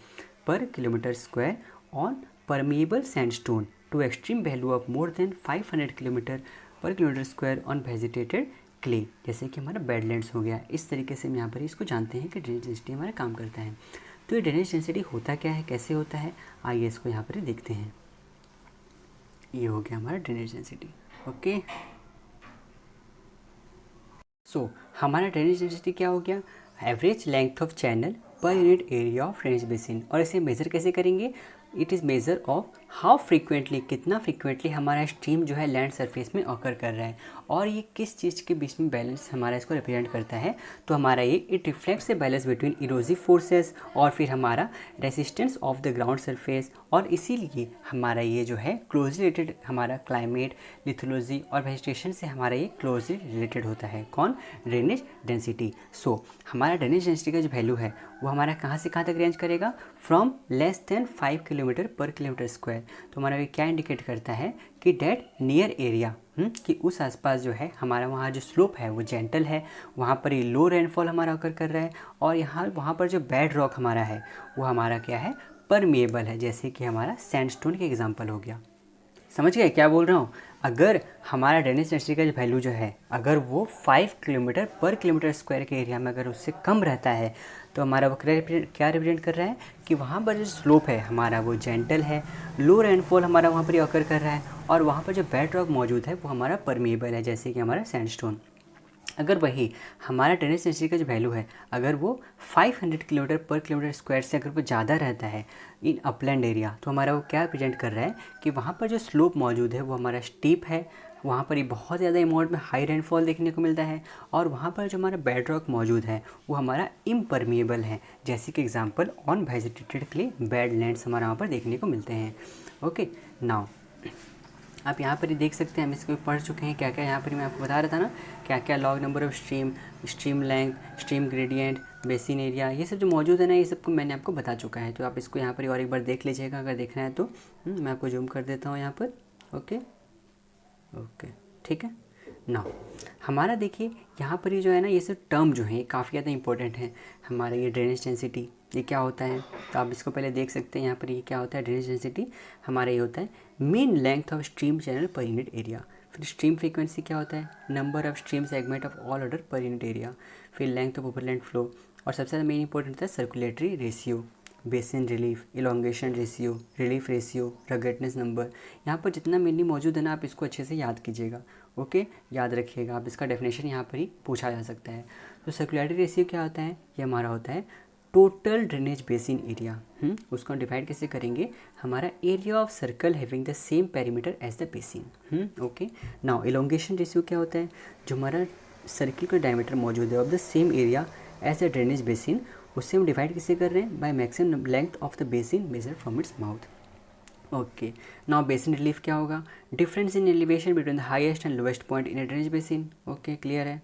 per kilometre square on permeable sandstone to extreme value of more than 500 kilometre per kilometre square on vegetated clay, जैसे कि हमारा बेडलैंड्स हो गया। इस तरीके से हम यहाँ पर इसको जानते हैं कि ड्रेनेज डेंसिटी हमारा काम करता है। तो ये ड्रेनेज डेंसिटी होता क्या है, कैसे होता है, आइए इसको यहाँ पर देखते हैं। ये हो गया हमारा ड्रेनेज डेंसिटी। ओके, हमारा ड्रेनेज डेंसिटी क्या हो गया, average length of channel per unit area of drainage basin. और इसे मेज़र कैसे करेंगे, it is measure of how frequently, कितना फ्रीक्वेंटली हमारा स्ट्रीम जो है लैंड सरफेस में ऑकर कर रहा है, और ये किस चीज़ के बीच में बैलेंस हमारा इसको रिप्रेजेंट करता है। तो हमारा ये it reflects the balance between erosive forces और फिर हमारा resistance of the ground surface, और इसीलिए हमारा ये जो है क्लोजली रिलेटेड हमारा क्लाइमेट, लिथोलॉजी और वेजिटेशन से हमारा ये क्लोजली रिलेटेड होता है। कौन, ड्रेनेज डेंसिटी। हमारा ड्रेनेज डेंसिटी का जो वैल्यू है वो हमारा कहाँ से कहाँ तक रेंज करेगा, from less than 5 kilometre per kilometre square. तो हमारा ये क्या इंडिकेट करता है कि डेट नियर एरिया, कि उस आसपास जो है हमारा वहाँ जो स्लोप है वो जेंटल है, वहाँ पर ये लो रेनफॉल हमारा ऑकर कर रहा है, और वहाँ पर जो बेड रॉक हमारा है वो हमारा क्या है, परमिएबल है, जैसे कि हमारा सैंडस्टोन के एग्जांपल हो गया। समझ गए क्या बोल रहा हूँ। अगर हमारा ड्रेनेज डेंसिटी का जो वैल्यू जो है अगर वो 5 किलोमीटर पर किलोमीटर स्क्वायर के एरिया में अगर उससे कम रहता है, तो हमारा वो क्या रिप्रेजेंट कर रहा है कि वहाँ पर जो स्लोप है हमारा वो जेंटल है, लो रेनफॉल हमारा वहाँ पर ऑकर कर रहा है, और वहाँ पर जो बेड रॉक मौजूद है वो हमारा परमिएबल है, जैसे कि हमारा सैंडस्टोन। अगर वही हमारा ड्रेनेज डेंसिटी का जो वैल्यू है अगर वो 500 किलोमीटर पर किलोमीटर स्क्वायर से अगर वो ज़्यादा रहता है इन अपलैंड एरिया, तो हमारा वो क्या प्रेजेंट कर रहा है कि वहाँ पर जो स्लोप मौजूद है वो हमारा स्टीप है, वहाँ पर ये बहुत ज़्यादा अमाउंट में हाई रेनफॉल देखने को मिलता है, और वहाँ पर जो हमारा बेड रॉक मौजूद है वो हमारा इम्परमिएबल है, जैसे कि example on vegetated clay bed lands हमारा वहाँ पर देखने को मिलते हैं। ओके, नाउ आप यहाँ पर ही देख सकते हैं, हम इसको पढ़ चुके हैं क्या क्या, यहाँ पर मैं आपको बता रहा था ना क्या क्या, log number of stream, stream length, stream gradient, basin area, ये सब जो मौजूद है ना, ये सब को मैंने आपको बता चुका है। तो आप इसको यहाँ पर और एक बार देख लीजिएगा अगर देखना है तो। मैं आपको जूम कर देता हूँ यहाँ पर। ओके ओके, ठीक है ना। हमारा देखिए यहाँ पर ये जो है ना, ये सब टर्म जो है ये काफ़ी ज़्यादा इंपॉर्टेंट है। हमारा ये ड्रेनेज डेंसिटी ये क्या होता है, तो आप इसको पहले देख सकते हैं यहाँ पर ये क्या होता है, ड्रेनेज डेंसिटी हमारा ये होता है mean length of stream channel per unit area. फिर स्ट्रीम फ्रीक्वेंसी क्या होता है, number of stream segment of all order per unit area. फिर लेंथ ऑफ ओवरलैंड फ्लो, और सबसे ज़्यादा मेन इंपॉर्टेंट होता है circulatory ratio, basin relief, elongation ratio, relief ratio, ruggedness number. यहाँ पर जितना मेनली मौजूद है ना, आप इसको अच्छे से याद कीजिएगा। ओके, याद रखिएगा, आप इसका डेफिनेशन यहाँ पर ही पूछा जा सकता है। तो सर्कुलेटरी रेशियो क्या होता है, ये हमारा होता है टोटल ड्रेनेज बेसिन एरिया। उसको डिवाइड कैसे करेंगे, हमारा area of circle having the same perimeter as the basin. Okay, now elongation ratio क्या होता है, जो हमारा सर्किल का डायमीटर मौजूद है of the same area as the drainage basin, उससे हम डिवाइड कैसे कर रहे हैं, by maximum length of the basin measure from its mouth. Okay, now basin relief क्या होगा, difference in elevation between the highest and lowest point in a drainage basin. Okay, clear है।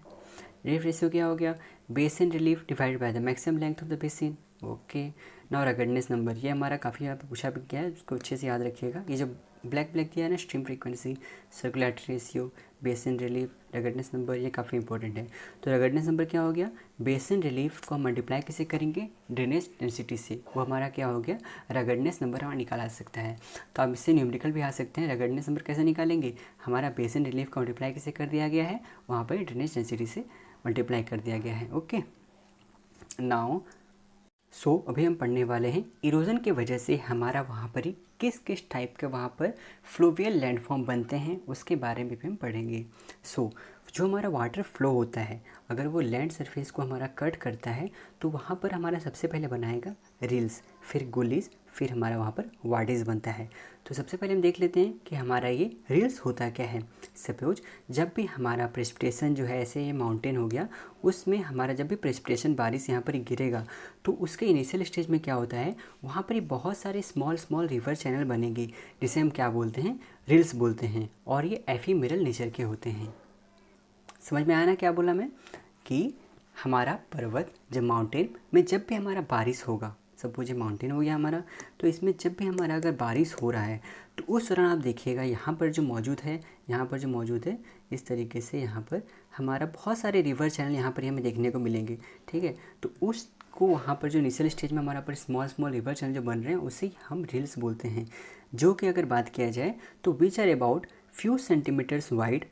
Relief ratio क्या हो गया, basin relief divide by the maximum length of the basin. Okay, now ruggedness number, ये हमारा काफ़ी यहाँ पे पूछा भी गया है, उसको अच्छे से याद रखिएगा। ये जो ब्लैक दिया है ना, stream frequency, circulatory ratio, basin relief, ruggedness number, ये काफ़ी इंपॉर्टेंट है। तो रगडनेस नंबर क्या हो गया, बेसिन रिलीफ को हम मल्टीप्लाई कैसे करेंगे, ड्रेनेज डेंसिटी से, वो हमारा क्या हो गया, रगडनेस नंबर हमारा निकाला जा सकता है। तो आप इससे न्यूमेरिकल भी आ सकते हैं। रगडनेस नंबर कैसे निकालेंगे, हमारा बेसिन रिलीफ का मल्टीप्लाई कैसे कर दिया गया है, वहाँ पर ड्रेनेज डेंसिटी से मल्टीप्लाई कर दिया गया है। ओके, नाउ अभी हम पढ़ने वाले हैं इरोजन की वजह से हमारा वहाँ पर ही किस किस टाइप के वहाँ पर फ्लोवियल लैंडफॉर्म बनते हैं, उसके बारे में भी हम पढ़ेंगे। जो हमारा वाटर फ्लो होता है, अगर वो लैंड सरफेस को हमारा कट करता है, तो वहाँ पर हमारा सबसे पहले बनाएगा रिल्स, फिर गुलीज, फिर हमारा वहाँ पर वाडीज बनता है। तो सबसे पहले हम देख लेते हैं कि हमारा ये रिल्स होता क्या है। सपोज जब भी हमारा प्रेसिपिटेशन जो है, ऐसे ये माउंटेन हो गया, उसमें हमारा जब भी प्रेसिपिटेशन बारिश यहाँ पर गिरेगा, तो उसके इनिशियल स्टेज में क्या होता है, वहाँ पर बहुत सारे स्मॉल स्मॉल रिवर चैनल बनेंगे, जिसे हम क्या बोलते हैं, रिल्स बोलते हैं, और ये एफीमेरल नेचर के होते हैं। समझ में आया ना क्या बोला मैं, कि हमारा पर्वत जब माउंटेन में जब भी हमारा बारिश होगा, सपोज ये माउंटेन हो गया हमारा, तो इसमें जब भी हमारा अगर बारिश हो रहा है, तो उस दौरान आप देखिएगा यहाँ पर जो मौजूद है, इस तरीके से यहाँ पर हमारा बहुत सारे रिवर चैनल यहाँ पर हमें देखने को मिलेंगे। ठीक है, तो उसको वहाँ पर जो इनिशियल स्टेज में हमारा पर स्मॉल स्मॉल रिवर चैनल जो बन रहे हैं, उसे हम रिल्स बोलते हैं। जो कि अगर बात किया जाए तो which are about few centimetres wide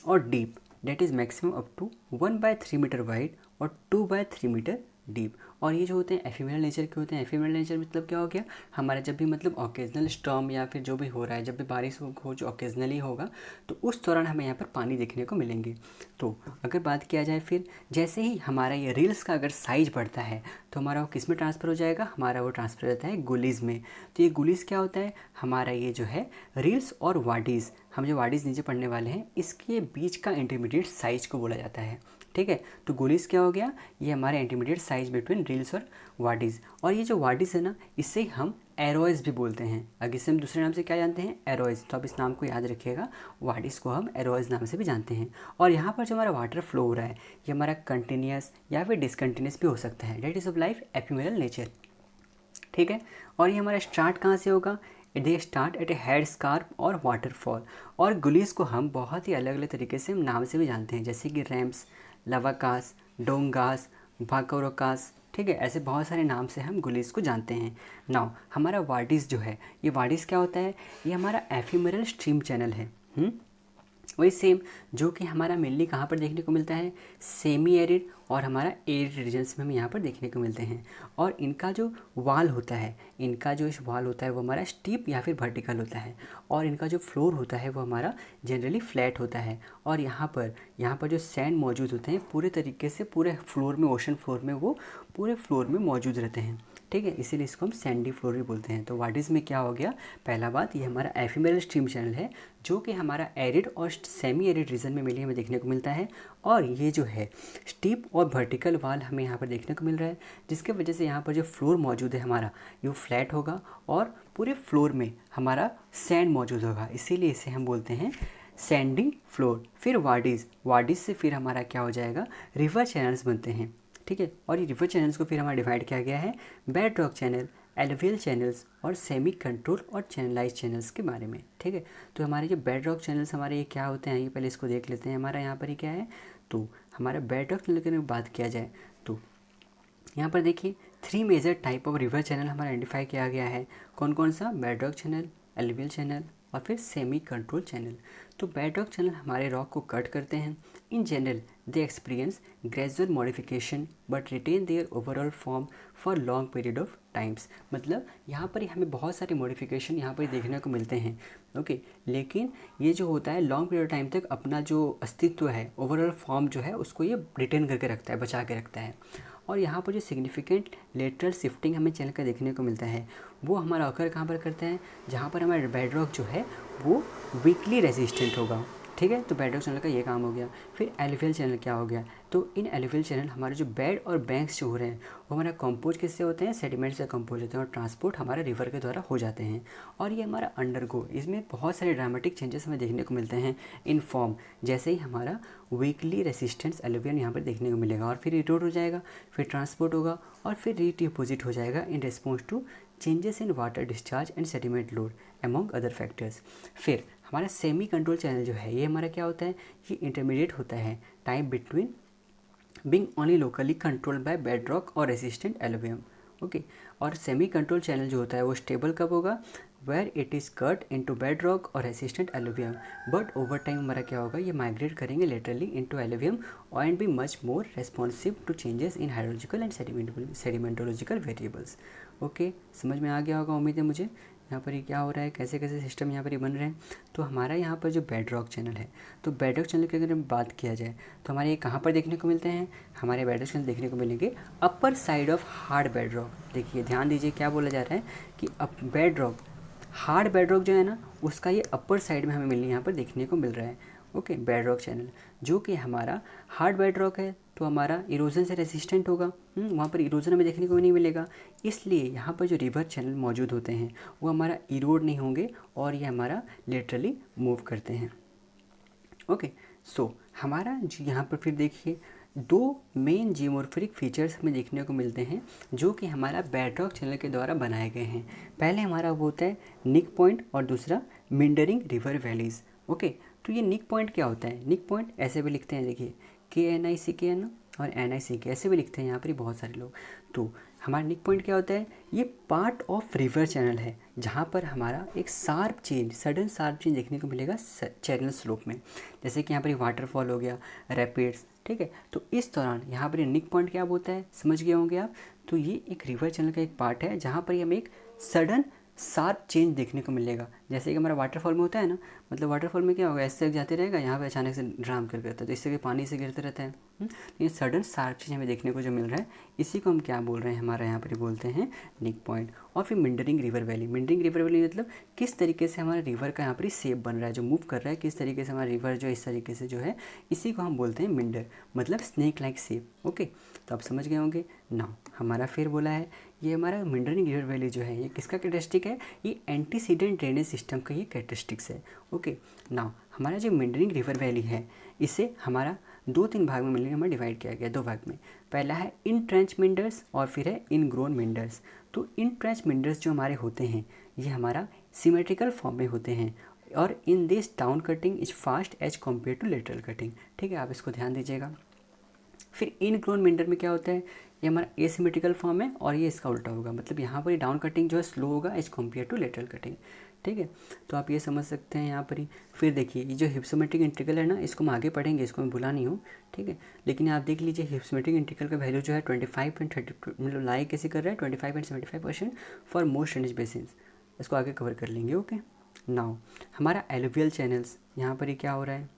और deep that is maximum up to 1/3 metre wide और 2/3 मीटर डीप। और ये जो होते हैं एफिमेरल नेचर के होते हैं। एफिमेरल नेचर मतलब क्या हो गया, हमारा जब भी मतलब ओकेजनल स्टॉर्म या फिर जो भी हो रहा है, जब भी बारिश हो जो ओकेजनली होगा, तो उस दौरान हमें यहाँ पर पानी देखने को मिलेंगे। तो अगर बात किया जाए फिर जैसे ही हमारा ये रील्स का अगर साइज बढ़ता है तो हमारा वो किस में ट्रांसफ़र हो जाएगा, हमारा वो ट्रांसफ़र हो जाता है गुलीज़ में। तो ये गुलीज़ क्या होता है, हमारा ये जो है रील्स और वाडीज़, हम जो वाडीज़ नीचे पढ़ने वाले हैं इसके बीच का इंटरमीडिएट साइज को बोला जाता है। ठीक है, तो गुलीज़ क्या हो गया, ये हमारे इंटरमीडिएट साइज बिटवीन रील्स और वाडीज़। और ये जो वाडीज़ है ना, इससे हम एरोइज़ भी बोलते हैं। अगर इसे हम दूसरे नाम से क्या जानते हैं, एरोइज़। तो आप इस नाम को याद रखिएगा, वाडीज़ को हम एरोइज़ नाम से भी जानते हैं। और यहाँ पर जो हमारा वाटर फ्लो हो रहा है ये हमारा कंटिन्यूस या फिर डिसकंटिन्यूस भी हो सकता है। That is of life ephemeral nature. ठीक है, और ये हमारा स्टार्ट कहाँ से होगा, they start at a head scarp और वाटरफॉल। और गुलीज़ को हम बहुत ही अलग अलग तरीके से हम नाम से भी जानते हैं, जैसे कि रैम्स, लवाकास, डोंगास, भाकोरोकास। ठीक है, ऐसे बहुत सारे नाम से हम गुलीज़ को जानते हैं। नाउ हमारा वाडीज़ जो है, ये वाडीज़ क्या होता है, ये हमारा एफिमेरल स्ट्रीम चैनल है। वही सेम जो कि हमारा मेनली कहाँ पर देखने को मिलता है, सेमी एरिड और हमारा एरिड रीजन्स में हम यहाँ पर देखने को मिलते हैं। और इनका जो वाल होता है, इनका जो वाल होता है वो हमारा स्टीप या फिर वर्टिकल होता है। और इनका जो फ्लोर होता है वो हमारा जनरली फ्लैट होता है। और यहाँ पर जो सैंड मौजूद होते हैं पूरे तरीके से पूरे फ्लोर में, ओशन फ्लोर में वो पूरे फ्लोर में मौजूद रहते हैं। ठीक है, इसीलिए इसको हम सैंडी फ्लोर भी बोलते हैं। तो वाडीज़ में क्या हो गया, पहला बात ये हमारा एफिमेरल स्ट्रीम चैनल है जो कि हमारा एरिड और सेमी एरिड रीजन में मिली हमें देखने को मिलता है। और ये जो है स्टीप और वर्टिकल वाल हमें यहाँ पर देखने को मिल रहा है, जिसके वजह से यहाँ पर जो फ्लोर मौजूद है हमारा ये फ्लैट होगा और पूरे फ्लोर में हमारा सैंड मौजूद होगा, इसीलिए इसे हम बोलते हैं सैंडिंग फ्लोर। फिर वाडीज़ से फिर हमारा क्या हो जाएगा, रिवर चैनल्स बनते हैं। ठीक है, और ये रिवर चैनल्स को फिर हमारा डिवाइड किया गया है bed rock channel, alluvial channels और सेमी कंट्रोल और चैनलाइज चैनल्स के बारे में। ठीक है, तो हमारे जो बेड रॉक चैनल्स हमारे ये क्या होते हैं, ये पहले इसको देख लेते हैं। हमारा यहाँ पर ही क्या है, तो हमारा बेड रॉक चैनल की बात किया जाए तो यहाँ पर देखिए 3 major type of river channel हमारा आइडेंटिफाई किया गया है। कौन कौन सा, bedrock channel, alluvial channel और फिर सेमी कंट्रोल चैनल। तो बेड रॉक चैनल हमारे रॉक को कट करते हैं। In general they experience gradual modification but retain their overall form for long period of times. मतलब यहाँ पर ही हमें बहुत सारे मॉडिफिकेशन यहाँ पर देखने को मिलते हैं। ओके, लेकिन ये जो होता है लॉन्ग पीरियड ऑफ टाइम तक अपना जो अस्तित्व है, ओवरऑल फॉर्म जो है उसको ये रिटेन करके रखता है, बचा के रखता है। और यहाँ पर जो सिग्निफिकेंट लेटरल शिफ्टिंग हमें चैनल का देखने को मिलता है वो हमारा अकर कहाँ पर करता है, जहाँ पर हमारा बेड रॉक जो है वो वीकली रेजिस्टेंट होगा। ठीक है, तो बेड रॉक चैनल का ये काम हो गया। फिर एलुवियल चैनल क्या हो गया, तो इन एलुवियल चैनल हमारे जो बेड और बैंक्स जो हो रहे हैं वो हमारा कंपोज किससे होते हैं, सेडिमेंट से कंपोज होते हैं और ट्रांसपोर्ट हमारे रिवर के द्वारा हो जाते हैं। और ये हमारा अंडरगो, इसमें बहुत सारे ड्रामेटिक चेंजेस हमें देखने को मिलते हैं इन फॉर्म। जैसे ही हमारा वीकली रेसिस्टेंस एलुवियल यहाँ पर देखने को मिलेगा और फिर इरोड हो जाएगा, फिर ट्रांसपोर्ट होगा और फिर रीडिपोजिट हो जाएगा in response to changes in water discharge and sediment load among other factors. फिर हमारा सेमी कंट्रोल चैनल जो है ये हमारा क्या होता है, ये इंटरमीडिएट होता है time between being only locally controlled by bed rock और रेसिस्टेंट एलुवियम। ओके, और सेमी कंट्रोल चैनल जो होता है वो स्टेबल कब होगा, where it is cut into bed rock और resistant alluvium, but over time हमारा क्या होगा, ये माइग्रेट करेंगे laterally into alluvium and be much more responsive to changes in hydrological and sedimentological variables. Okay, समझ में आ गया होगा उम्मीद है मुझे यहाँ पर ये क्या हो रहा है, कैसे कैसे सिस्टम यहाँ पर ये बन रहे हैं। तो हमारा यहाँ पर जो बेड रॉक चैनल है, तो बेड रॉक चैनल की अगर हम बात किया जाए तो हमारे ये कहाँ पर देखने को मिलते हैं, हमारे बेड रॉक चैनल देखने को मिलेंगे अपर side of hard bed rock. देखिए ध्यान दीजिए क्या बोला जा रहा है कि bed rock, hard bed rock जो है ना उसका ये अपर साइड में हमें मिलने यहाँ पर देखने को मिल रहा है। ओके, बेड रॉक चैनल जो कि हमारा हार्ड बेड रॉक है तो हमारा इरोजन से रेसिस्टेंट होगा, वहाँ पर इरोजन हमें देखने को नहीं मिलेगा। इसलिए यहाँ पर जो रिवर चैनल मौजूद होते हैं वो हमारा इरोड नहीं होंगे और ये हमारा लेटरली मूव करते हैं। ओके, सो हमारा जो यहाँ पर फिर देखिए 2 मेन जियोमॉर्फिक फीचर्स हमें देखने को मिलते हैं जो कि हमारा बेड रॉक चैनल के द्वारा बनाए गए हैं। पहले हमारा वो होता है निक पॉइंट और दूसरा मिंडरिंग रिवर वैलीज़। ओके, तो ये निक पॉइंट क्या होता है, निक पॉइंट ऐसे भी लिखते हैं, देखिए KNICK और NICK ऐसे भी लिखते हैं यहाँ पर बहुत सारे लोग। तो हमारा निक पॉइंट क्या होता है, ये पार्ट ऑफ रिवर चैनल है जहाँ पर हमारा एक sharp change, sudden sharp change देखने को मिलेगा चैनल स्लोप में। जैसे कि यहाँ पर वाटरफॉल हो गया, रैपिड्स, ठीक है। तो इस दौरान यहाँ पर निक पॉइंट क्या होता है, समझ गए होंगे आप। तो ये एक रिवर चैनल का एक पार्ट है जहाँ पर हमें एक सडन शार्प चेंज देखने को मिलेगा। जैसे कि हमारा वाटरफॉल में होता है ना, मतलब वाटरफॉल में क्या होगा, ऐसे जाते रहेगा, यहाँ पे अचानक से ड्राम कर करता है, तो इससे पानी से गिरते रहता है। तो ये सडन शार्प चेंज हमें देखने को जो मिल रहा है, इसी को हम क्या बोल रहे हैं, हमारा यहाँ पर बोलते हैं निक पॉइंट। और फिर मिंडरिंग रिवर वैली, मिंडरिंग रिवर वैली मतलब किस तरीके से हमारा रिवर का यहाँ पर शेप बन रहा है, जो मूव कर रहा है, किस तरीके से हमारा रिवर जो इस तरीके से जो है, इसी को हम बोलते हैं मिंडर, मतलब स्नेक लाइक शेप। ओके, तो आप समझ गए होंगे। नाउ हमारा फिर बोला है, ये हमारा मिंडरिंग रिवर वैली जो है, ये किसका कैरेक्टरिस्टिक है, ये एंटीसीडेंट ड्रेनेज सिस्टम का ये कैरेक्टरिस्टिक्स है। ओके, नाउ हमारा जो मिंडरिंग रिवर वैली है, इसे हमारा 2-3 भाग में मिलकर हमें डिवाइड किया गया, 2 भाग में। पहला है इन ट्रेंच मिंडर्स और फिर है इन ग्रोन मिंडर्स। तो इन ट्रेंच मिंडर्स जो हमारे होते हैं, ये हमारा सिमेट्रिकल फॉर्म में होते हैं, और in this down cutting is fast as compare to lateral cutting. ठीक है, आप इसको ध्यान दीजिएगा। फिर इन ग्रोन मिंडर में क्या होता है, ये हमारा एसिमेट्रिकल फॉर्म है और ये इसका उल्टा होगा, मतलब यहाँ पर ये डाउन कटिंग जो है स्लो होगा as compare to lateral cutting. ठीक है, तो आप ये समझ सकते हैं यहाँ पर ही। फिर देखिए, ये जो हिप्सोमेट्रिक इंटीग्रल है ना, इसको हम आगे पढ़ेंगे, इसको मैं भुला नहीं हूँ। ठीक है, लेकिन आप देख लीजिए हिप्सोमेट्रिक इंटीग्रल का वैल्यू जो है 25.32, मतलब लाई कैसे कर रहा है 25.75% फॉर मोस्ट ड्रेनेज बेसिन्स। इसको आगे कवर कर लेंगे। ओके, नाउ हमारा एलुवियल चैनल्स, यहाँ पर ही क्या हो रहा है,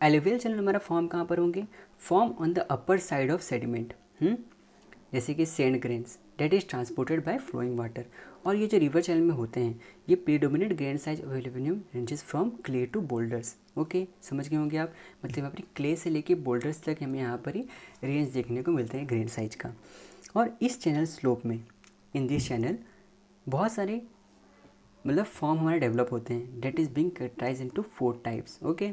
एलुवियल चैनल हमारा फॉर्म कहाँ पर होंगे, form on the upper side of sediment, जैसे कि sand grains that is transported by flowing water. और ये जो रिवर चैनल में होते हैं, ये predominant grain size of aluminium ranges from clay to boulders. Okay, समझ गए होंगे आप, मतलब यहाँ पर क्ले से लेके बोल्डर्स तक हमें यहाँ पर ही रेंज देखने को मिलते हैं ग्रेन साइज का। और इस चैनल स्लोप में, इन दिस चैनल, बहुत सारे मतलब फॉर्म हमारे डेवलप होते हैं, that is being characterize into 4 types. Okay,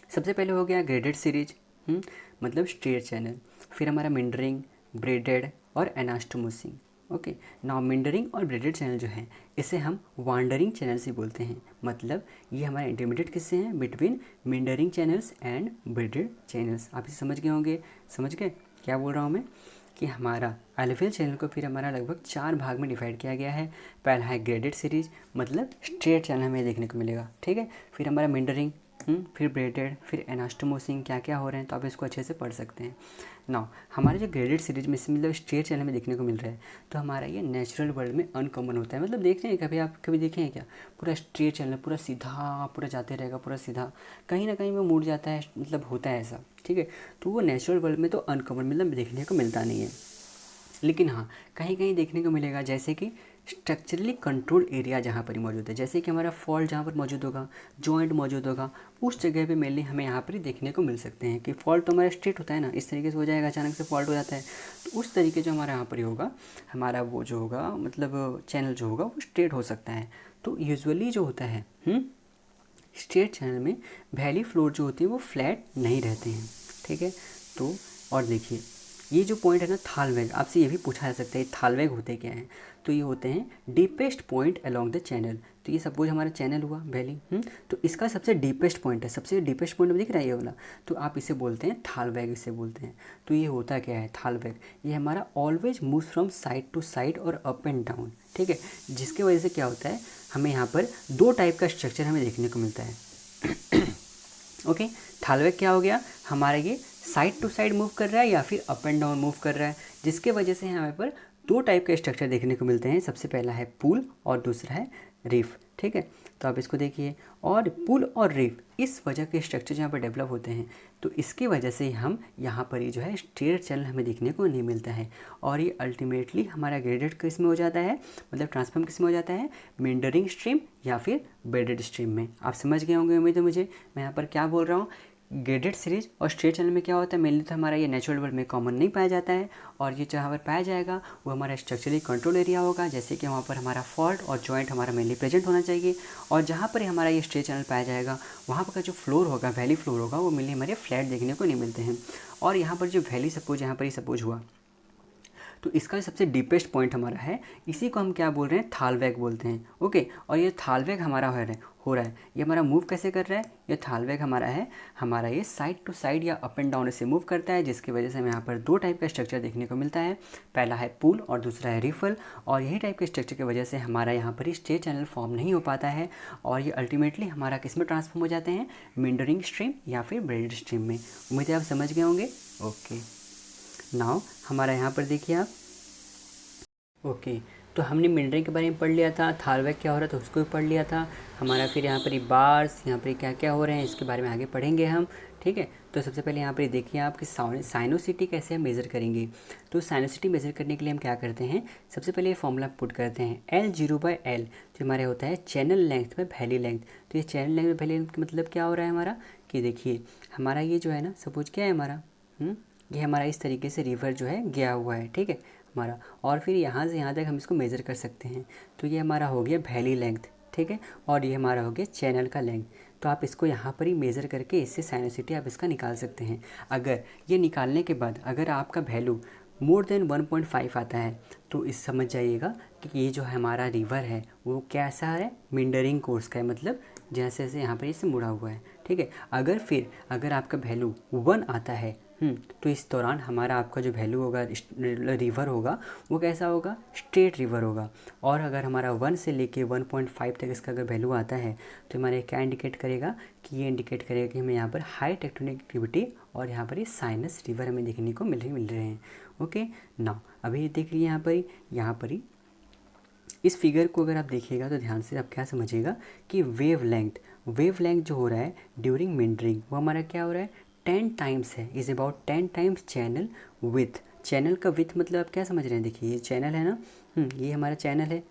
सबसे पहले हो गया ग्रेडेड सीरीज, मतलब स्ट्रेट चैनल। फिर हमारा मिंडरिंग, ब्रेडेड और एनास्टोमोसिंग। ओके, नाउ मिंडरिंग और ब्रेडेड चैनल जो है, इसे हम वांडरिंग चैनल्स ही बोलते हैं। मतलब ये हमारे इंटरमीडिएट किससे हैं, between meandering channels and braided channels. आप इसे समझ गए होंगे। समझ गए क्या बोल रहा हूँ मैं, कि हमारा एलुवियल चैनल को फिर हमारा लगभग 4 भाग में डिवाइड किया गया है। पहला है ग्रेडेड सीरीज, मतलब स्ट्रेट चैनल हमें देखने को मिलेगा। ठीक है, फिर हमारा मिंडरिंग, फिर ब्रेडेड, फिर एनास्टोमोसिंग, क्या क्या हो रहे हैं, तो आप इसको अच्छे से पढ़ सकते हैं। नाउ हमारे जो ग्रेडेड सीरीज में मतलब स्ट्रेट चैनल में देखने को मिल रहा है, तो हमारा ये नेचुरल वर्ल्ड में अनकॉमन होता है। मतलब देख रहे हैं कभी, आप कभी देखे हैं क्या, पूरा स्ट्रेट चैनल, पूरा सीधा, पूरा जाते रहेगा, पूरा सीधा, कहीं ना कहीं वो मुड़ जाता है, मतलब होता है ऐसा। ठीक है, तो वो नेचुरल वर्ल्ड में तो अनकॉमन, मतलब देखने को मिलता नहीं है। लेकिन हाँ, कहीं कहीं देखने को मिलेगा, जैसे कि स्ट्रक्चरली कंट्रोल एरिया जहाँ पर ही मौजूद है, जैसे कि हमारा फॉल्ट जहाँ पर मौजूद होगा, जॉइंट मौजूद होगा, उस जगह पे मेनली हमें यहाँ पर ही देखने को मिल सकते हैं। कि फॉल्ट तो हमारा स्ट्रेट होता है ना, इस तरीके से हो जाएगा, अचानक से फॉल्ट हो जाता है, तो उस तरीके जो हमारा यहाँ पर ही होगा, हमारा वो जो होगा, मतलब चैनल जो होगा वो स्ट्रेट हो सकता है। तो यूजुअली जो होता है स्ट्रेट चैनल में वैली फ्लोर जो होती है वो फ्लैट नहीं रहते हैं। ठीक है, तो और देखिए ये जो पॉइंट है ना थालवेग, आपसे ये भी पूछा जा सकता है थालवेग होते क्या हैं, तो ये होते हैं deepest point along the channel. तो ये सपोज हमारा चैनल हुआ वैली, तो इसका सबसे डीपेस्ट पॉइंट है, सबसे डीपेस्ट पॉइंट दिख रहा है ये वाला, तो आप इसे बोलते हैं थालवेग, इसे बोलते हैं। तो ये होता क्या है थालवेग, ये हमारा always move from side to side और अप एंड डाउन। ठीक है, जिसके वजह से क्या होता है, हमें यहाँ पर 2 टाइप का स्ट्रक्चर हमें देखने को मिलता है। ओके, थालवेग क्या हो गया, हमारा ये साइड टू साइड मूव कर रहा है या फिर अप एंड डाउन मूव कर रहा है, जिसके वजह से हमें पर 2 टाइप के स्ट्रक्चर देखने को मिलते हैं। सबसे पहला है पूल और दूसरा है रीफ। ठीक है, तो आप इसको देखिए, और पूल और रीफ इस वजह के स्ट्रक्चर जहाँ पर डेवलप होते हैं, तो इसकी वजह से हम यहाँ पर ये जो है स्ट्रेट चैनल हमें देखने को नहीं मिलता है। और ये अल्टीमेटली हमारा ग्रेडेड किस में हो जाता है, मतलब ट्रांसफॉर्म किस में हो जाता है, मेंडरिंग स्ट्रीम या फिर ब्रेडेड स्ट्रीम में। आप समझ गए होंगे उम्मीद है मुझे, मैं यहाँ पर क्या बोल रहा हूँ। ग्रेडेड सीरीज और स्ट्रेट चैनल में क्या होता है, मेनली तो हमारा ये नेचुरल वर्ल्ड में कॉमन नहीं पाया जाता है, और ये जहाँ पर पाया जाएगा वो हमारा स्ट्रक्चरली कंट्रोल एरिया होगा, जैसे कि वहाँ पर हमारा फॉल्ट और जॉइंट हमारा मेनली प्रेजेंट होना चाहिए। और जहाँ पर हमारा ये स्ट्रेट चैनल पाया जाएगा, वहाँ पर का जो फ्लोर होगा, वैली फ्लोर होगा, वो मेनली हमारे फ्लैट देखने को नहीं मिलते हैं। और यहाँ पर जो वैली सपोज यहाँ पर ही सपोज हुआ, तो इसका सबसे डीपेस्ट पॉइंट हमारा है, इसी को हम क्या बोल रहे हैं, थालवेग बोलते हैं। ओके, और ये थालवेग हमारा हो रहा है। ये हमारा मूव कैसे कर रहा है, ये थालवेग हमारा है, हमारा ये साइड टू साइड या अप एंड डाउन से मूव करता है, जिसकी वजह से हमें यहाँ पर दो टाइप का स्ट्रक्चर देखने को मिलता है। पहला है पूल और दूसरा है रिफल। और यही टाइप के स्ट्रक्चर की वजह से हमारा यहाँ पर स्ट्रेट चैनल फॉर्म नहीं हो पाता है और ये अल्टीमेटली हमारा किस में ट्रांसफॉर्म हो जाते हैं, मींडरिंग स्ट्रीम या फिर ब्रेडेड स्ट्रीम में। उम्मीद है आप समझ गए होंगे। ओके, नाउ हमारा यहाँ पर देखिए आप। ओके, तो हमने मींडरिंग के बारे में पढ़ लिया था, थालवेग क्या हो रहा था उसको भी पढ़ लिया था हमारा। फिर यहाँ पर बार्स, यहाँ पर क्या क्या हो रहे हैं इसके बारे में आगे पढ़ेंगे हम, ठीक है। तो सबसे पहले यहाँ पर देखिए आप कि साइनोसिटी कैसे हम मेज़र करेंगे। तो साइनोसिटी मेज़र करने के लिए हम क्या करते हैं, सबसे पहले ये फॉर्मूला पुट करते हैं L0/L, जो हमारे होता है चैनल लेंथ में वैली लेंथ। तो ये चैनल लेंथ में वैली लेंथ का मतलब क्या हो रहा है हमारा, कि देखिए हमारा ये जो है ना, सपोज क्या है हमारा, ये हमारा इस तरीके से रिवर जो है गया हुआ है, ठीक है हमारा। और फिर यहाँ से यहाँ तक हम इसको मेज़र कर सकते हैं। तो ये हमारा हो गया वैली लेंथ, ठीक है। और ये हमारा हो गया चैनल का लेंथ। तो आप इसको यहाँ पर ही मेज़र करके इससे साइनोसिटी आप इसका निकाल सकते हैं। अगर ये निकालने के बाद अगर आपका वैल्यू मोर देन 1.5 आता है तो इस समझ जाइएगा कि ये जो हमारा रिवर है वो कैसा है, मींडरिंग कोर्स का है, मतलब जैसे जैसे यहाँ पर इसे मुड़ा हुआ है, ठीक है। अगर आपका वैल्यू 1 आता है तो इस दौरान हमारा आपका जो वैल्यू होगा रिवर होगा वो कैसा होगा, स्ट्रेट रिवर होगा। और अगर हमारा 1 से लेके 1.5 तक इसका अगर वैल्यू आता है तो हमारे क्या इंडिकेट करेगा, कि ये इंडिकेट करेगा कि हमें यहाँ पर हाई टेक्टोनिक एक्टिविटी और यहाँ पर ये साइनस रिवर हमें देखने को मिल रहे हैं। ओके, नाउ अभी देख लीजिए यहाँ पर ही इस फिगर को अगर आप देखिएगा तो ध्यान से आप क्या समझिएगा कि वेव लेंथ जो हो रहा है ड्यूरिंग मींडरिंग वो हमारा क्या हो रहा है, 10 टाइम्स है, is about 10 times channel with. Channel का विथ मतलब आप क्या समझ रहे हैं, देखिए ये चैनल है ना, ये हमारा चैनल है,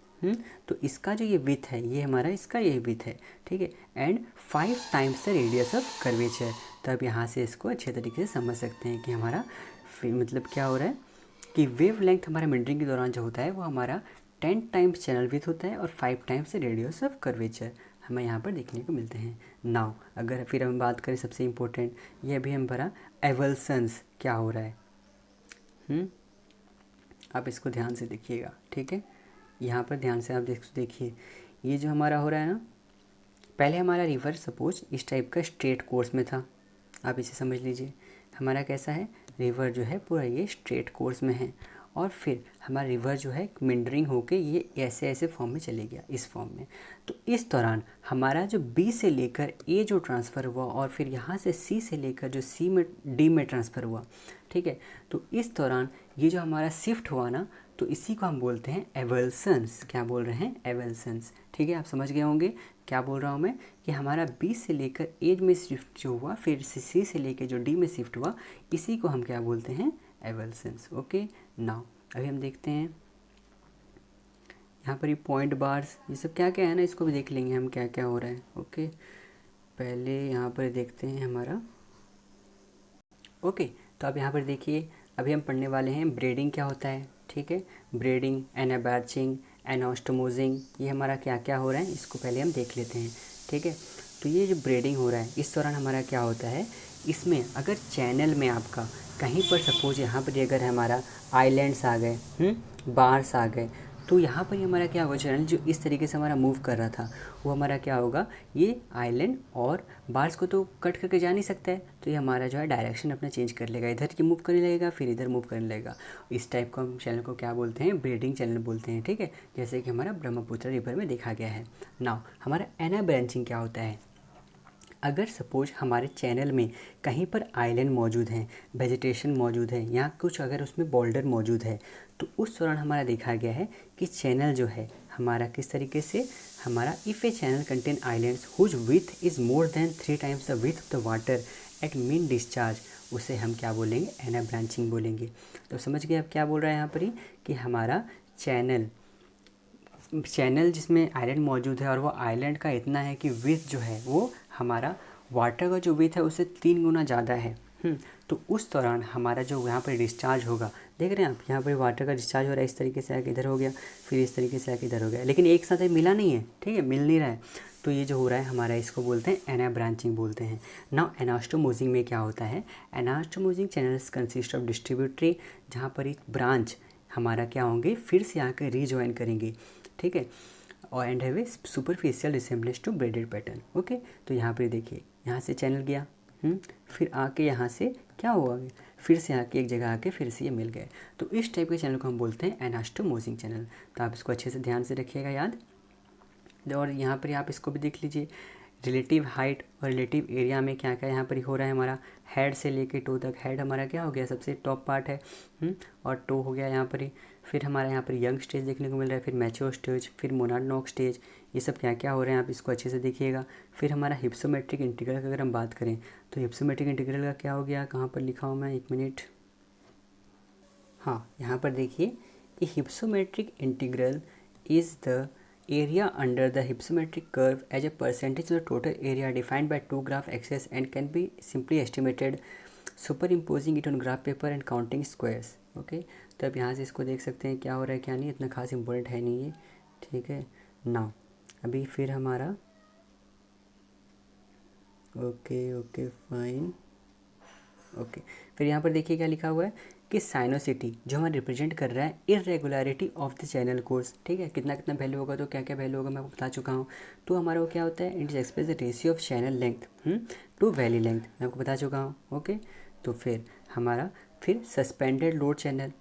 तो इसका जो ये विथ है ये हमारा इसका ये विथ है, ठीक है। And 5 times the radius of curvature. तो आप यहाँ से इसको अच्छे तरीके से समझ सकते हैं कि हमारा मतलब क्या हो रहा है कि वेव लेंथ हमारा मींडरिंग के दौरान जो होता है वो हमारा 10 टाइम्स चैनल विथ होता है और 5 टाइम्स रेडियस ऑफ कर्वेचर हमें यहाँ पर देखने को मिलते हैं। नाउ अगर फिर हम बात करें सबसे इम्पोर्टेंट, ये अभी हम भरा एवल्सन्स क्या हो रहा है, आप इसको ध्यान से देखिएगा, ठीक है। यहाँ पर ध्यान से आप देखिए ये जो हमारा हो रहा है ना, पहले हमारा रिवर सपोज इस टाइप का स्ट्रेट कोर्स में था, आप इसे समझ लीजिए हमारा कैसा है, रिवर जो है पूरा ये स्ट्रेट कोर्स में है। और फिर हमारा रिवर जो है मींडरिंग होके ये ऐसे ऐसे फॉर्म में चले गया, इस फॉर्म में। तो इस दौरान हमारा जो बी से लेकर ए जो ट्रांसफ़र हुआ और फिर यहाँ से सी से लेकर जो सी में डी में ट्रांसफ़र हुआ, ठीक है। तो इस दौरान ये जो हमारा शिफ्ट हुआ ना, तो इसी को हम बोलते हैं एवल्सन्स। क्या बोल रहे हैं, एवल्सन्स, ठीक है। आप समझ गए होंगे क्या बोल रहा हूँ मैं, कि हमारा बी से लेकर ए में शिफ्ट जो हुआ, फिर सी से लेकर जो डी में शिफ्ट हुआ, इसी को हम क्या बोलते हैं, एवल्सन्स। ओके, नाउ अभी हम देखते हैं यहाँ पर ये पॉइंट बार्स, ये सब क्या क्या है ना, इसको भी देख लेंगे हम क्या क्या हो रहा है। ओके, पहले यहाँ पर देखते हैं हमारा। ओके, तो अब यहाँ पर देखिए अभी हम पढ़ने वाले हैं ब्रीडिंग क्या होता है, ठीक है। ब्रीडिंग, एनाबैचिंग, एनास्टोमोजिंग, ये हमारा क्या क्या हो रहा है इसको पहले हम देख लेते हैं, ठीक है। तो ये जो ब्रीडिंग हो रहा है इस दौरान हमारा क्या होता है, इसमें अगर चैनल में आपका कहीं पर सपोज यहाँ पर अगर हमारा आइलैंड्स आ गए, बार्स आ गए, तो यहाँ पर हमारा क्या होगा, चैनल जो इस तरीके से हमारा मूव कर रहा था वो हमारा क्या होगा, ये आइलैंड और बार्स को तो कट करके जा नहीं सकता है, तो ये हमारा जो है डायरेक्शन अपना चेंज कर लेगा, इधर की मूव करने लगेगा फिर इधर मूव करने लगेगा। इस टाइप का हम चैनल को क्या बोलते हैं, ब्रीडिंग चैनल बोलते हैं, ठीक है। जैसे कि हमारा ब्रह्मपुत्र रिवर में देखा गया है। नाउ हमारा एना ब्रांचिंग क्या होता है, अगर सपोज हमारे चैनल में कहीं पर आइलैंड मौजूद हैं, वेजिटेशन मौजूद है, या कुछ अगर उसमें बोल्डर मौजूद है, तो उस दौरान हमारा देखा गया है कि चैनल जो है हमारा किस तरीके से, हमारा if a channel contain islands whose width is more than 3 times the width of the water at mean discharge, उसे हम क्या बोलेंगे, एना ब्रांचिंग बोलेंगे। तो समझ गए अब क्या बोल रहा है यहाँ पर ही, कि हमारा चैनल जिसमें आइलैंड मौजूद है और वो आइलैंड का इतना है कि विथ जो है वो हमारा वाटर का जो विथ है उससे 3 गुना ज़्यादा है। तो उस दौरान हमारा जो यहाँ पर डिस्चार्ज होगा, देख रहे हैं आप यहाँ पर वाटर का डिस्चार्ज हो रहा है, इस तरीके से आके इधर हो गया, फिर इस तरीके से आके इधर हो गया, लेकिन एक साथ मिला नहीं है, ठीक है, मिल नहीं रहा है। तो ये जो हो रहा है हमारा, इसको बोलते हैं एना ब्रांचिंग बोलते हैं। नाउ एनास्टोमोजिंग में क्या होता है, एनास्टोमोजिंग चैनल्स कंसिस्ट ऑफ डिस्ट्रीब्यूटरी, जहाँ पर एक ब्रांच हमारा क्या होंगे, फिर से आकर रीजॉइन करेंगे, ठीक है। और and have a superficial resemblance to braided pattern. Okay, तो यहाँ पर देखिए, यहाँ से चैनल गया, फिर आके यहाँ से क्या हुआ, फिर से आके एक जगह आके फिर से ये मिल गए। तो इस टाइप के चैनल को हम बोलते हैं एनास्टोमोसिंग चैनल। तो आप इसको अच्छे से ध्यान से रखिएगा याद। और यहाँ पर आप इसको भी देख लीजिए, रिलेटिव हाइट और रिलेटिव एरिया में क्या क्या यहाँ पर हो रहा है हमारा, हेड से लेके टो तक। हेड हमारा क्या हो गया, सबसे टॉप पार्ट है, और टो हो गया यहाँ पर ही। फिर हमारा यहाँ पर यंग स्टेज देखने को मिल रहा है, फिर मैच्योर स्टेज, फिर मोनोडोक स्टेज, ये सब क्या क्या हो रहे हैं आप इसको अच्छे से देखिएगा। फिर हमारा हिप्सोमेट्रिक इंटीग्रल का अगर हम बात करें तो हिप्सोमेट्रिक इंटीग्रल का क्या हो गया, कहाँ पर लिखा हूँ मैं, 1 मिनट। हाँ, यहाँ पर देखिए कि hypsometric integral is the area under the hypsometric curve as a percentage of the total area defined by two graph axes and can be simply estimated superimposing it on graph paper and counting squares। Okay, तो अब यहाँ से इसको देख सकते हैं क्या हो रहा है क्या नहीं, इतना खास इम्पोर्टेंट है नहीं ये, ठीक है ना। अभी फिर हमारा ओके फाइन, ओके, फिर यहाँ पर देखिए क्या लिखा हुआ है कि साइनोसिटी जो हमारा रिप्रेजेंट कर रहा है irregularity of the channel course, ठीक है, कितना कितना वैल्यू होगा तो क्या क्या वैल्यू होगा मैं आपको बता चुका हूँ। तो हमारा वो क्या होता है, it is express the ratio of channel length to valley length, मैं आपको बता चुका हूँ। ओके, तो फिर हमारा फिर सस्पेंडेड लोड चैनल,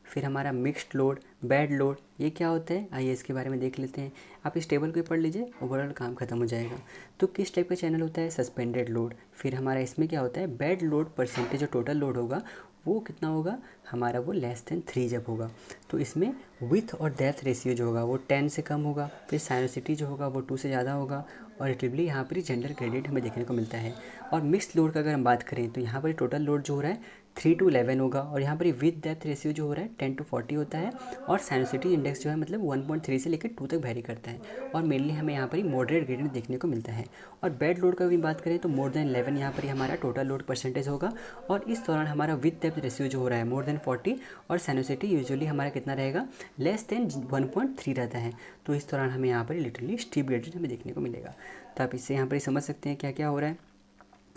फिर हमारा मिक्स्ड लोड, बैड लोड, ये क्या होता है आइए इसके बारे में देख लेते हैं। आप इस टेबल को पढ़ लीजिए, ओवरऑल काम खत्म हो जाएगा। तो किस टाइप का चैनल होता है, सस्पेंडेड लोड। फिर हमारा इसमें क्या होता है, बैड लोड परसेंटेज जो टोटल लोड होगा वो कितना होगा हमारा, वो लेस देन 3 जब होगा तो इसमें विथ और डेप्थ रेशियो जो होगा वो 10 से कम होगा। फिर साइनोसिटी जो होगा वो 2 से ज़्यादा होगा। और रिलेटिवली यहाँ पर जेंडर ग्रेडियंट हमें देखने को मिलता है। और मिक्स्ड लोड का अगर हम बात करें तो यहाँ पर टोटल लोड जो हो रहा है 3 to 11 होगा, और यहाँ पर विद डेप्थ रेशियो जो हो रहा है 10 to 40 होता है। और साइनोसिटी इंडेक्स जो है मतलब 1.3 से लेकर 2 तक वेरी करता है। और मेनली हमें यहाँ पर मॉडरेट ग्रेडियंट देखने को मिलता है। और बेड लोड का भी बात करें तो मोर देन 11 यहाँ पर हमारा टोटल लोड परसेंटेज होगा। और इस दौरान हमारा विद डेप्थ रेशियो जो हो रहा है मोर देन 40, और साइनोसिटी यूजुअली हमारा कितना रहेगा, लेस देन 1.3 रहता है। तो इस दौरान हमें यहाँ पर लिटरली स्टीप ग्रेडियंट हमें देखने को मिलेगा। तो आप इससे यहाँ पर समझ सकते हैं क्या क्या हो रहा है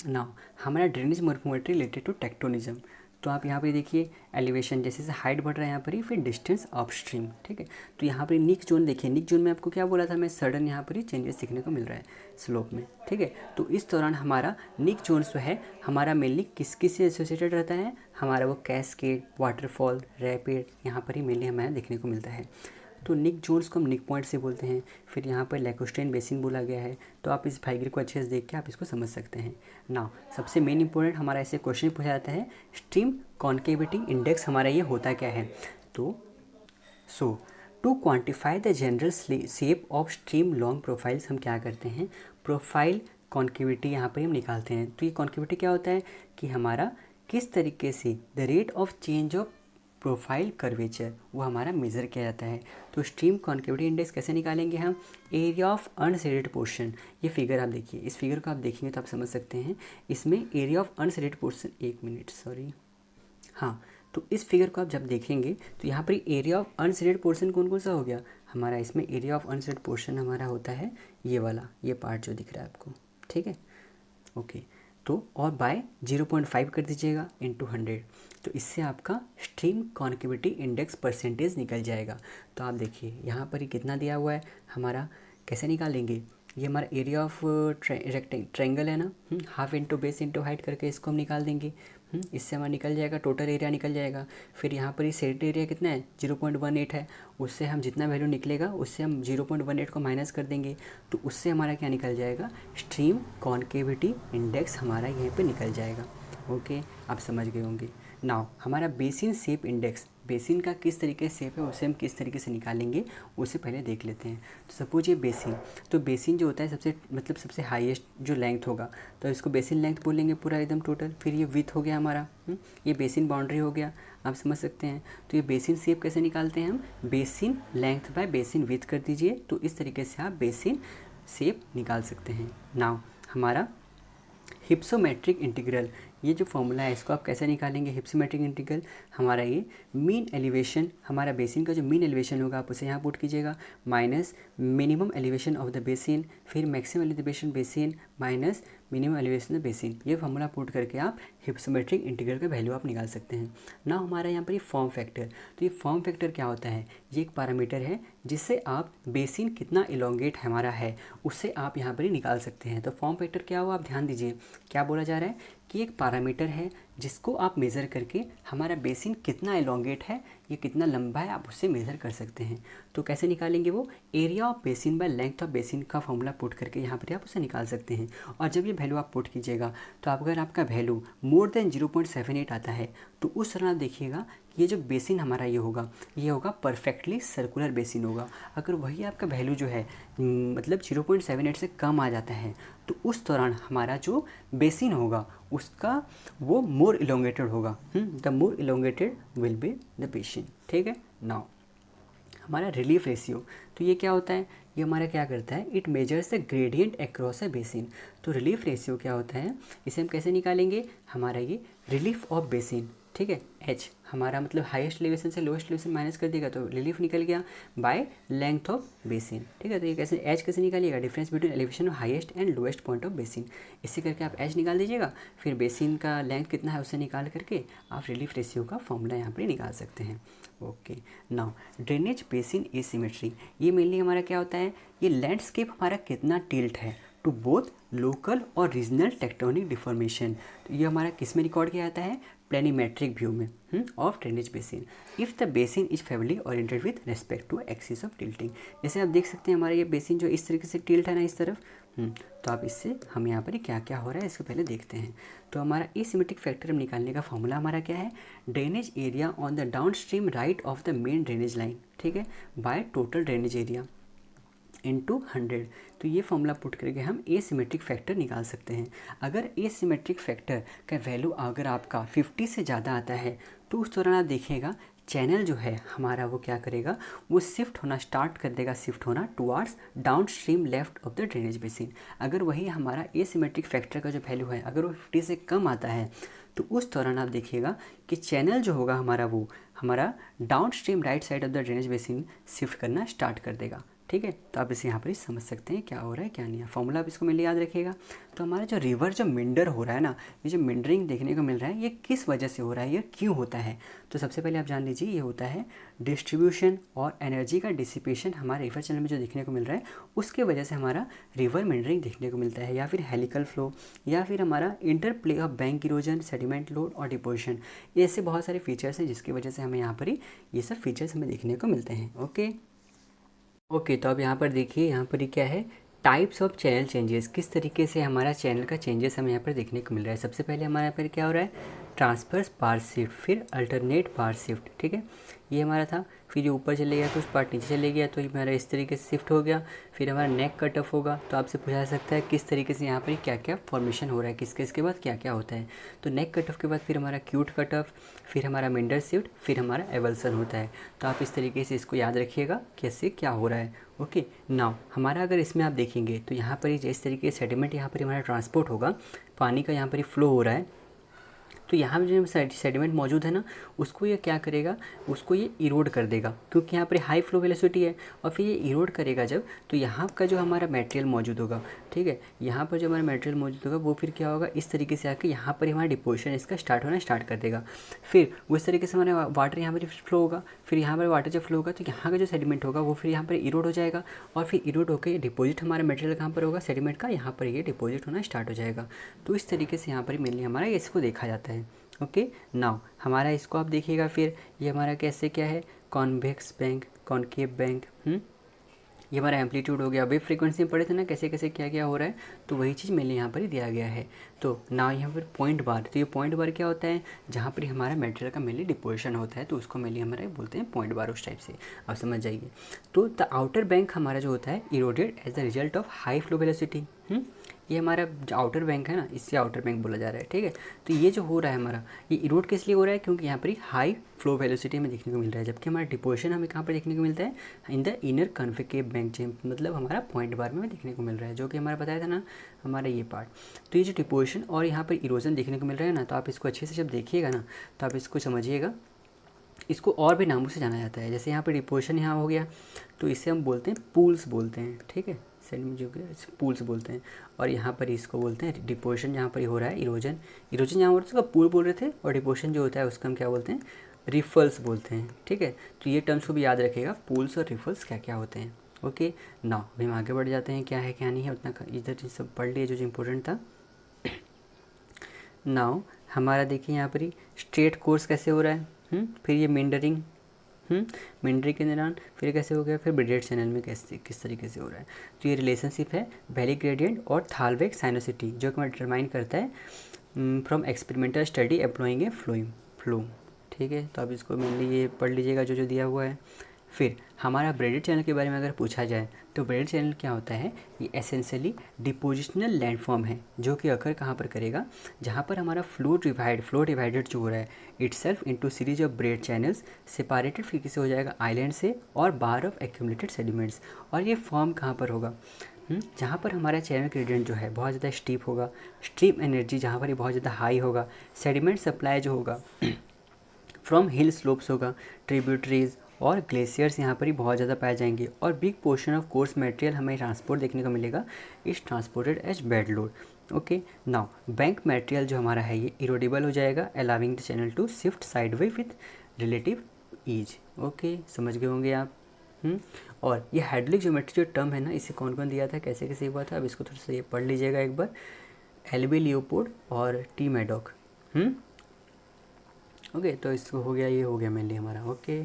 ना। हमारा drainage morphometry related to tectonism. तो आप यहाँ पे देखिए एलिवेशन जैसे जैसे हाइट बढ़ रहा है यहाँ पर ही, फिर डिस्टेंस अपस्ट्रीम, ठीक है। तो यहाँ पर निक जोन देखिए, निक जोन में आपको क्या बोला था मैं, सडन यहाँ पर ही चेंजेस देखने को मिल रहा है स्लोप में, ठीक है। तो इस दौरान हमारा निक जोन जो है हमारा मेनली किस किस से एसोसिएटेड रहता है, हमारा वो कैस्केड, वाटरफॉल, रैपिड, यहाँ पर ही मेनली हमें देखने को मिलता है। तो निक जोन्स को हम निक पॉइंट से बोलते हैं। फिर यहाँ पर लैकोस्टेन बेसिन बोला गया है। तो आप इस फाइगर को अच्छे से देख के आप इसको समझ सकते हैं ना। सबसे मेन इंपॉर्टेंट हमारा ऐसे क्वेश्चन पूछा जाता है, स्ट्रीम कॉन्केविटी इंडेक्स हमारा ये होता क्या है। तो to quantify the general shape of stream long profiles हम क्या करते हैं, प्रोफाइल कॉन्केविटी यहाँ पर हम निकालते हैं। तो ये कॉन्केविटी क्या होता है कि हमारा किस तरीके से the rate of change of profile curvature वो हमारा मेज़र किया जाता है। तो स्ट्रीम कॉन्केविटी इंडेक्स कैसे निकालेंगे हम, एरिया ऑफ अनशेडेड पोर्शन। ये फिगर आप देखिए, इस फिगर को आप देखेंगे तो आप समझ सकते हैं इसमें area of unshaded portion, 1 minute sorry, हाँ, तो इस फिगर को आप जब देखेंगे तो यहाँ पर एरिया ऑफ अनशेडेड पोर्शन कौन कौन सा हो गया हमारा, इसमें एरिया ऑफ अनशेडेड पोर्शन हमारा होता है ये वाला, ये पार्ट जो दिख रहा है आपको, ठीक है, ओके। तो और बाय 0.5 कर दीजिएगा इंटू 100, तो इससे आपका स्ट्रीम कॉन्केविटी इंडेक्स परसेंटेज निकल जाएगा। तो आप देखिए यहाँ पर ही कितना दिया हुआ है हमारा, कैसे निकालेंगे, ये हमारा एरिया ऑफ ट्रायंगल है ना, half into base into height करके इसको हम निकाल देंगे। इससे हमारा निकल जाएगा, टोटल एरिया निकल जाएगा। फिर यहाँ पर ये सेट एरिया कितना है 0.18 है, उससे हम जितना वैल्यू निकलेगा उससे हम 0.18 को माइनस कर देंगे, तो उससे हमारा क्या निकल जाएगा, स्ट्रीम कॉन्केविटी इंडेक्स हमारा यहीं पे निकल जाएगा। ओके, आप समझ गए होंगे। नाउ हमारा बेसिन शेप इंडेक्स, बेसिन का किस तरीके से शेप है उसे हम किस तरीके से निकालेंगे उसे पहले देख लेते हैं। तो सपोज ये बेसिन, तो बेसिन जो होता है सबसे हाईएस्ट जो लेंथ होगा तो इसको बेसिन लेंथ बोलेंगे पूरा एकदम टोटल। फिर ये विथ हो गया हमारा, ये बेसिन बाउंड्री हो गया, आप समझ सकते हैं। तो ये बेसिन शेप कैसे निकालते हैं हम, basin length bye basin with कर दीजिए, तो इस तरीके से आप बेसिन शेप निकाल सकते हैं। नाउ हमारा हिप्सोमेट्रिक इंटीग्रल, ये जो फॉर्मूला है इसको आप कैसे निकालेंगे, हिप्सोमेट्रिक इंटीग्रल हमारा ये मीन एलिवेशन, हमारा बेसिन का जो मीन एलिवेशन होगा आप उसे यहाँ पुट कीजिएगा, minus minimum elevation of the basin, फिर maximum elevation basin minus minimum elevation of basin. ये फॉर्मूला पुट करके आप हिप्सोमेट्रिक इंटीग्रल का वैल्यू आप निकाल सकते हैं ना। हमारा यहाँ पर ये फॉर्म फैक्टर, तो ये फॉर्म फैक्टर क्या होता है, ये एक पैरामीटर है जिससे आप बेसिन कितना इलोंगेट हमारा है उससे आप यहाँ पर ही निकाल सकते हैं। तो फॉर्म फैक्टर क्या हुआ, आप ध्यान दीजिए क्या बोला जा रहा है कि एक पैरामीटर है जिसको आप मेज़र करके हमारा बेसिन कितना इलोंगेट है, ये कितना लंबा है, आप उससे मेज़र कर सकते हैं। तो कैसे निकालेंगे वो, area of basin by length of basin का फॉर्मूला पुट करके यहाँ पर आप उसे निकाल सकते हैं। और जब ये वैल्यू आप पुट कीजिएगा तो अगर आपका वैल्यू मोर देन 0.78 आता है तो उस तरह आप देखिएगा ये जो बेसिन हमारा ये होगा परफेक्टली सर्कुलर बेसिन होगा। अगर वही आपका वैल्यू जो है मतलब 0.78 से कम आ जाता है तो उस दौरान हमारा जो बेसिन होगा उसका वो मोर इलोंगेटेड होगा। The more elongated will be the basin. ठीक है। नाउ हमारा रिलीफ रेशियो, तो ये क्या होता है, ये हमारा क्या करता है, it measures the gradient across a basin. तो रिलीफ रेशियो क्या होता है, इसे हम कैसे निकालेंगे, हमारा ये रिलीफ ऑफ बेसिन, ठीक है, एच हमारा मतलब हाईएस्ट एलिवेशन से लोएस्ट एलिवेशन माइनस कर देगा तो रिलीफ निकल गया बाय लेंथ ऑफ बेसिन। ठीक है। तो ये कैसे एच कैसे निकालिएगा, difference between elevation of highest and lowest point of basin. इसी करके आप एच निकाल दीजिएगा, फिर बेसिन का लेंथ कितना है उससे निकाल करके आप रिलीफ रेशियो का फॉर्मूला यहाँ पर निकाल सकते हैं। Okay. Now drainage basin asymmetry, ये मेनली हमारा क्या होता है, ये लैंडस्केप हमारा कितना टिल्ट है टू बोथ लोकल और रीजनल टेक्टोनिक डिफॉर्मेशन। तो ये हमारा किस में रिकॉर्ड किया जाता है, प्लेनिमेट्रिक व्यू में of drainage basin if the basin is favourably oriented with respect to axis of tilting. जैसे आप देख सकते हैं हमारा ये बेसिन जो इस तरीके से टिल्ट है ना इस तरफ, तो आप इससे हम यहाँ पर क्या क्या हो रहा है इसको पहले देखते हैं। तो हमारा एसिमेट्रिक फैक्टर हम निकालने का फॉर्मूला हमारा क्या है, drainage area on the down stream right of the main drainage line, ठीक है, by total drainage area into 100। तो ये फॉर्मूला पुट करके हम एसिमेट्रिक फैक्टर निकाल सकते हैं। अगर एसिमेट्रिक फैक्टर का वैल्यू अगर आपका 50 से ज़्यादा आता है तो उस दौरान आप देखिएगा चैनल जो है हमारा वो क्या करेगा, वो शिफ्ट होना स्टार्ट कर देगा, शिफ्ट होना towards down stream left of the drainage basin. अगर वही हमारा एसिमेट्रिक फैक्टर का जो वैल्यू है अगर वो 50 से कम आता है तो उस दौरान आप देखिएगा कि चैनल जो होगा हमारा वो हमारा down stream right side of the drainage basin shift करना स्टार्ट कर देगा। ठीक है। तो आप इसे यहाँ पर ही समझ सकते हैं क्या हो रहा है क्या नहीं है। फॉर्मूला आप इसको मेरे याद रखिएगा। तो हमारा जो रिवर जो मिंडर हो रहा है ना, ये जो मिंडरिंग देखने को मिल रहा है ये किस वजह से हो रहा है, ये क्यों होता है। तो सबसे पहले आप जान लीजिए ये होता है डिस्ट्रीब्यूशन और एनर्जी का डिसिपेशन हमारे रिवर चैनल में जो देखने को मिल रहा है उसके वजह से हमारा रिवर मिंडरिंग देखने को मिलता है, या फिर हेलिकल फ्लो, या फिर हमारा interplay of bank erosion, sediment load और डिपोजिशन। ये ऐसे बहुत सारे फीचर्स हैं जिसकी वजह से हमें यहाँ पर ही ये सब फीचर्स हमें देखने को मिलते हैं। ओके। तो अब यहाँ पर देखिए यहाँ पर क्या है, टाइप्स ऑफ चैनल चेंजेस, किस तरीके से हमारा चैनल का चेंजेस हमें यहाँ पर देखने को मिल रहा है। सबसे पहले हमारे यहाँ पर क्या हो रहा है, ट्रांसफर्स पार शिफ्ट, फिर अल्टरनेट पार शिफ्ट, ठीक है, ये हमारा था। फिर ये ऊपर चले गया, कुछ पार्ट नीचे चले गया, तो ये हमारा इस तरीके से शिफ्ट हो गया। फिर हमारा नेक कट ऑफ होगा। तो आपसे पूछा जा सकता है किस तरीके से यहाँ पर क्या क्या फॉर्मेशन हो रहा है, किसके इसके बाद क्या क्या होता है। तो नेक कट ऑफ के बाद फिर हमारा क्यूट कट ऑफ, फिर हमारा मिंडर शिफ्ट, फिर हमारा एवल्सन होता है। तो आप इस तरीके से इसको याद रखिएगा कैसे क्या हो रहा है। ओके। नाउ हमारा अगर इसमें आप देखेंगे तो यहाँ पर ही जिस तरीके से सेडिमेंट यहाँ पर हमारा ट्रांसपोर्ट होगा, पानी का यहाँ पर ही फ्लो हो रहा है, तो यहाँ पे जो सेडिमेंट मौजूद है ना उसको ये क्या करेगा, उसको ये इरोड कर देगा, क्योंकि यहाँ पर हाई फ्लो वेलोसिटी है। और फिर ये इरोड करेगा जब, तो यहाँ का जो हमारा मटेरियल मौजूद होगा, ठीक है, यहाँ पर जो हमारा मटेरियल मौजूद होगा वो फिर क्या होगा, इस तरीके से आके यहाँ पर हमारा डिपोजिशन इसका स्टार्ट होना स्टार्ट कर देगा। फिर उस तरीके से हमारा वाटर यहाँ पर फ्लो होगा, फिर यहाँ पर वाटर जब फ्लो होगा तो यहाँ का जो सेडिमेंट होगा वो फिर यहाँ पर इरोड हो जाएगा, और फिर इरोड होकर डिपोजिट हमारा मटेरियल कहाँ पर होगा, सेडिमेंट का, यहाँ पर ये डिपोजिट होना स्टार्ट हो जाएगा। तो इस तरीके से यहाँ पर मेनली हमारा इसको देखा जाता है। ओके। नाउ हमारा इसको आप देखिएगा, फिर ये हमारा कैसे क्या है, कॉन्वेक्स बैंक, कॉनकेव बैंक, ये हमारा एम्पलीट्यूड हो गया। वेव फ्रीक्वेंसी में पढ़े थे ना कैसे कैसे क्या क्या हो रहा है, तो वही चीज़ मेनली यहाँ पर ही दिया गया है। तो ना यहाँ पर पॉइंट बार, तो ये पॉइंट बार क्या होता है, जहाँ पर हमारा मटेरियल का मेनली डिपोजिशन होता है, तो उसको मेनली हमारा बोलते हैं पॉइंट बार, उस टाइप से आप समझ जाइए। तो द आउटर बैंक हमारा जो होता है eroded as the result of high flow velocity. ये हमारा जो आउटर बैंक है ना, इससे आउटर बैंक बोला जा रहा है, ठीक है। तो ये जो हो रहा है हमारा, ये इरोड किस लिए हो रहा है, क्योंकि यहाँ पर ही हाई फ्लो वेलोसिटी में देखने को मिल रहा है, जबकि हमारा डिपोजिशन हमें कहाँ पर देखने को मिलता है, in the inner concave bank chain, मतलब हमारा पॉइंट बार में देखने को मिल रहा है, जो कि हमारा बताया था ना हमारा ये पार्ट। तो ये जो डिपोजिशन और यहाँ पर इरोजन देखने को मिल रहा है ना, तो आप इसको अच्छे से जब देखिएगा ना तो आप इसको समझिएगा, इसको और भी नामों से जाना जाता है। जैसे यहाँ पर डिपोजिशन यहाँ हो गया, तो इसे हम बोलते हैं पूल्स बोलते हैं, ठीक है, सेडिमेंट जो कि पूल्स बोलते हैं, और यहाँ पर इसको बोलते हैं डिपोजिशन, जहाँ पर हो रहा है इरोजन। इरोजन जहाँ पर उसका पूल बोल रहे थे, और डिपोजिशन जो होता है उसका हम क्या बोलते हैं, रिफल्स बोलते हैं। ठीक है, तो ये टर्म्स को भी याद रखिएगा, पूल्स और रिफल्स क्या क्या होते हैं। ओके नाउ अभी हम आगे बढ़ जाते हैं, क्या है क्या नहीं है उतना इधर सब पढ़ लिए जो इम्पोर्टेंट था। नाउ हमारा देखिए यहाँ पर ही स्ट्रेट कोर्स कैसे हो रहा है, फिर ये मेंडरिंग, मेंडरिंग के दौरान फिर कैसे हो गया, फिर ब्रेडेड चैनल में कैसे किस तरीके से हो रहा है। तो ये रिलेशनशिप है वैली ग्रेडियंट और थालवेग साइनोसिटी, जो कि डिटरमाइन करता है from experimental study employing A flume. ठीक है, तो अब इसको मेनली ये पढ़ लीजिएगा जो जो दिया हुआ है। फिर हमारा ब्रेडेड चैनल के बारे में अगर पूछा जाए तो ब्रेडेड चैनल क्या होता है, ये एसेंशियली डिपोजिशनल लैंडफॉर्म है, जो कि अकर कहाँ पर करेगा, जहाँ पर हमारा फ्लो डिवाइडेड जो हो रहा है itself into series of bread channels separated, फिर किसे हो जाएगा आइलैंड से और बार ऑफ एक्यूमुलेटेड सेडिमेंट्स। और ये फॉर्म कहाँ पर होगा, जहाँ पर हमारा चैनल ग्रेडियंट जो है बहुत ज़्यादा स्टीप होगा, स्ट्रीम एनर्जी जहाँ पर ये बहुत ज़्यादा हाई होगा, सेडिमेंट सप्लाई जो होगा फ्रॉम हिल स्लोप्स होगा, ट्रिब्यूटरीज और ग्लेशियर्स यहाँ पर ही बहुत ज़्यादा पाए जाएंगे, और big portion of coarse material हमें ट्रांसपोर्ट देखने को मिलेगा, is transported as bed load. Okay now bank material जो हमारा है ये इरोडेबल हो जाएगा, allowing the channel to shift sideway with relative ease. Okay समझ गए होंगे आप। और ये हाइड्रोलिक ज्योमेट्री जो टर्म है ना, इसे कौन कौन दिया था, कैसे कैसे हुआ था, अब इसको थोड़ा सा ये पढ़ लीजिएगा एक बार, एलबी लियोपोल्ड और टी मैडॉक। ओके तो इसको हो गया, ये हो गया मेनली हमारा। ओके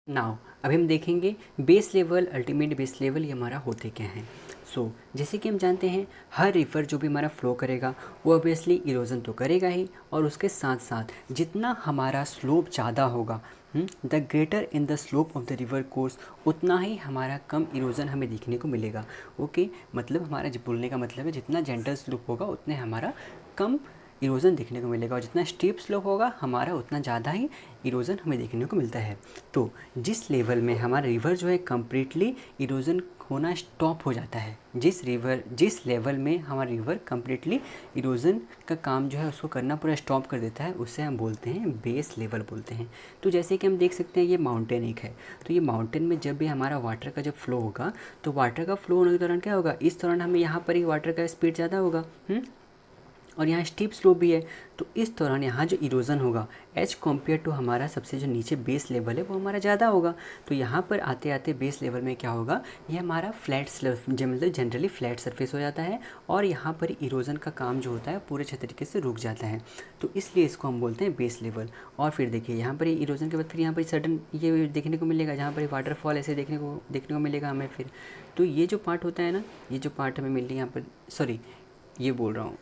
नाउ अभी हम देखेंगे base level, ultimate base level ये हमारा होते क्या हैं। सो जैसे कि हम जानते हैं हर रिवर जो भी हमारा फ्लो करेगा वो ऑब्वियसली इरोजन तो करेगा ही, और उसके साथ साथ जितना हमारा स्लोप ज़्यादा होगा, the greater in the slope of the river course, उतना ही हमारा कम इरोजन हमें देखने को मिलेगा। ओके मतलब हमारा बोलने का मतलब है जितना जेंटल स्लोप होगा उतने हमारा कम इरोजन देखने को मिलेगा, और जितना स्टीप स्लोप होगा हमारा उतना ज़्यादा ही इरोजन हमें देखने को मिलता है। तो जिस लेवल में हमारा रिवर जो है कम्प्लीटली इरोजन होना स्टॉप हो जाता है, जिस लेवल में हमारा रिवर कम्प्लीटली इरोजन का काम जो है उसको करना पूरा स्टॉप कर देता है, उससे हम बोलते हैं बेस लेवल बोलते हैं। तो जैसे कि हम देख सकते हैं ये माउंटेन एक है, तो ये माउंटेन में जब भी हमारा वाटर का जब फ्लो होगा, तो वाटर का फ्लो होने के दौरान क्या होगा, इस दौरान हमें यहाँ पर ही वाटर का स्पीड ज़्यादा होगा, और यहाँ स्टीप स्लोप भी है, तो इस दौरान यहाँ जो इरोजन होगा एज कम्पेयर टू हमारा सबसे जो नीचे बेस लेवल है वो हमारा ज़्यादा होगा। तो यहाँ पर आते आते बेस लेवल में क्या होगा, ये हमारा फ्लैट मतलब जनरली फ्लैट सरफेस हो जाता है, और यहाँ पर इरोजन का काम जो होता है पूरे अच्छे तरीके से रुक जाता है, तो इसलिए इसको हम बोलते हैं बेस लेवल। और फिर देखिए यहाँ पर इरोजन के बाद फिर यहाँ पर सडन ये देखने को मिलेगा, जहाँ पर वाटरफॉल ऐसे देखने को मिलेगा हमें फिर। तो ये जो पार्ट होता है ना, ये जो पार्ट हमें मिल रही है यहाँ पर, सॉरी ये बोल रहा हूँ,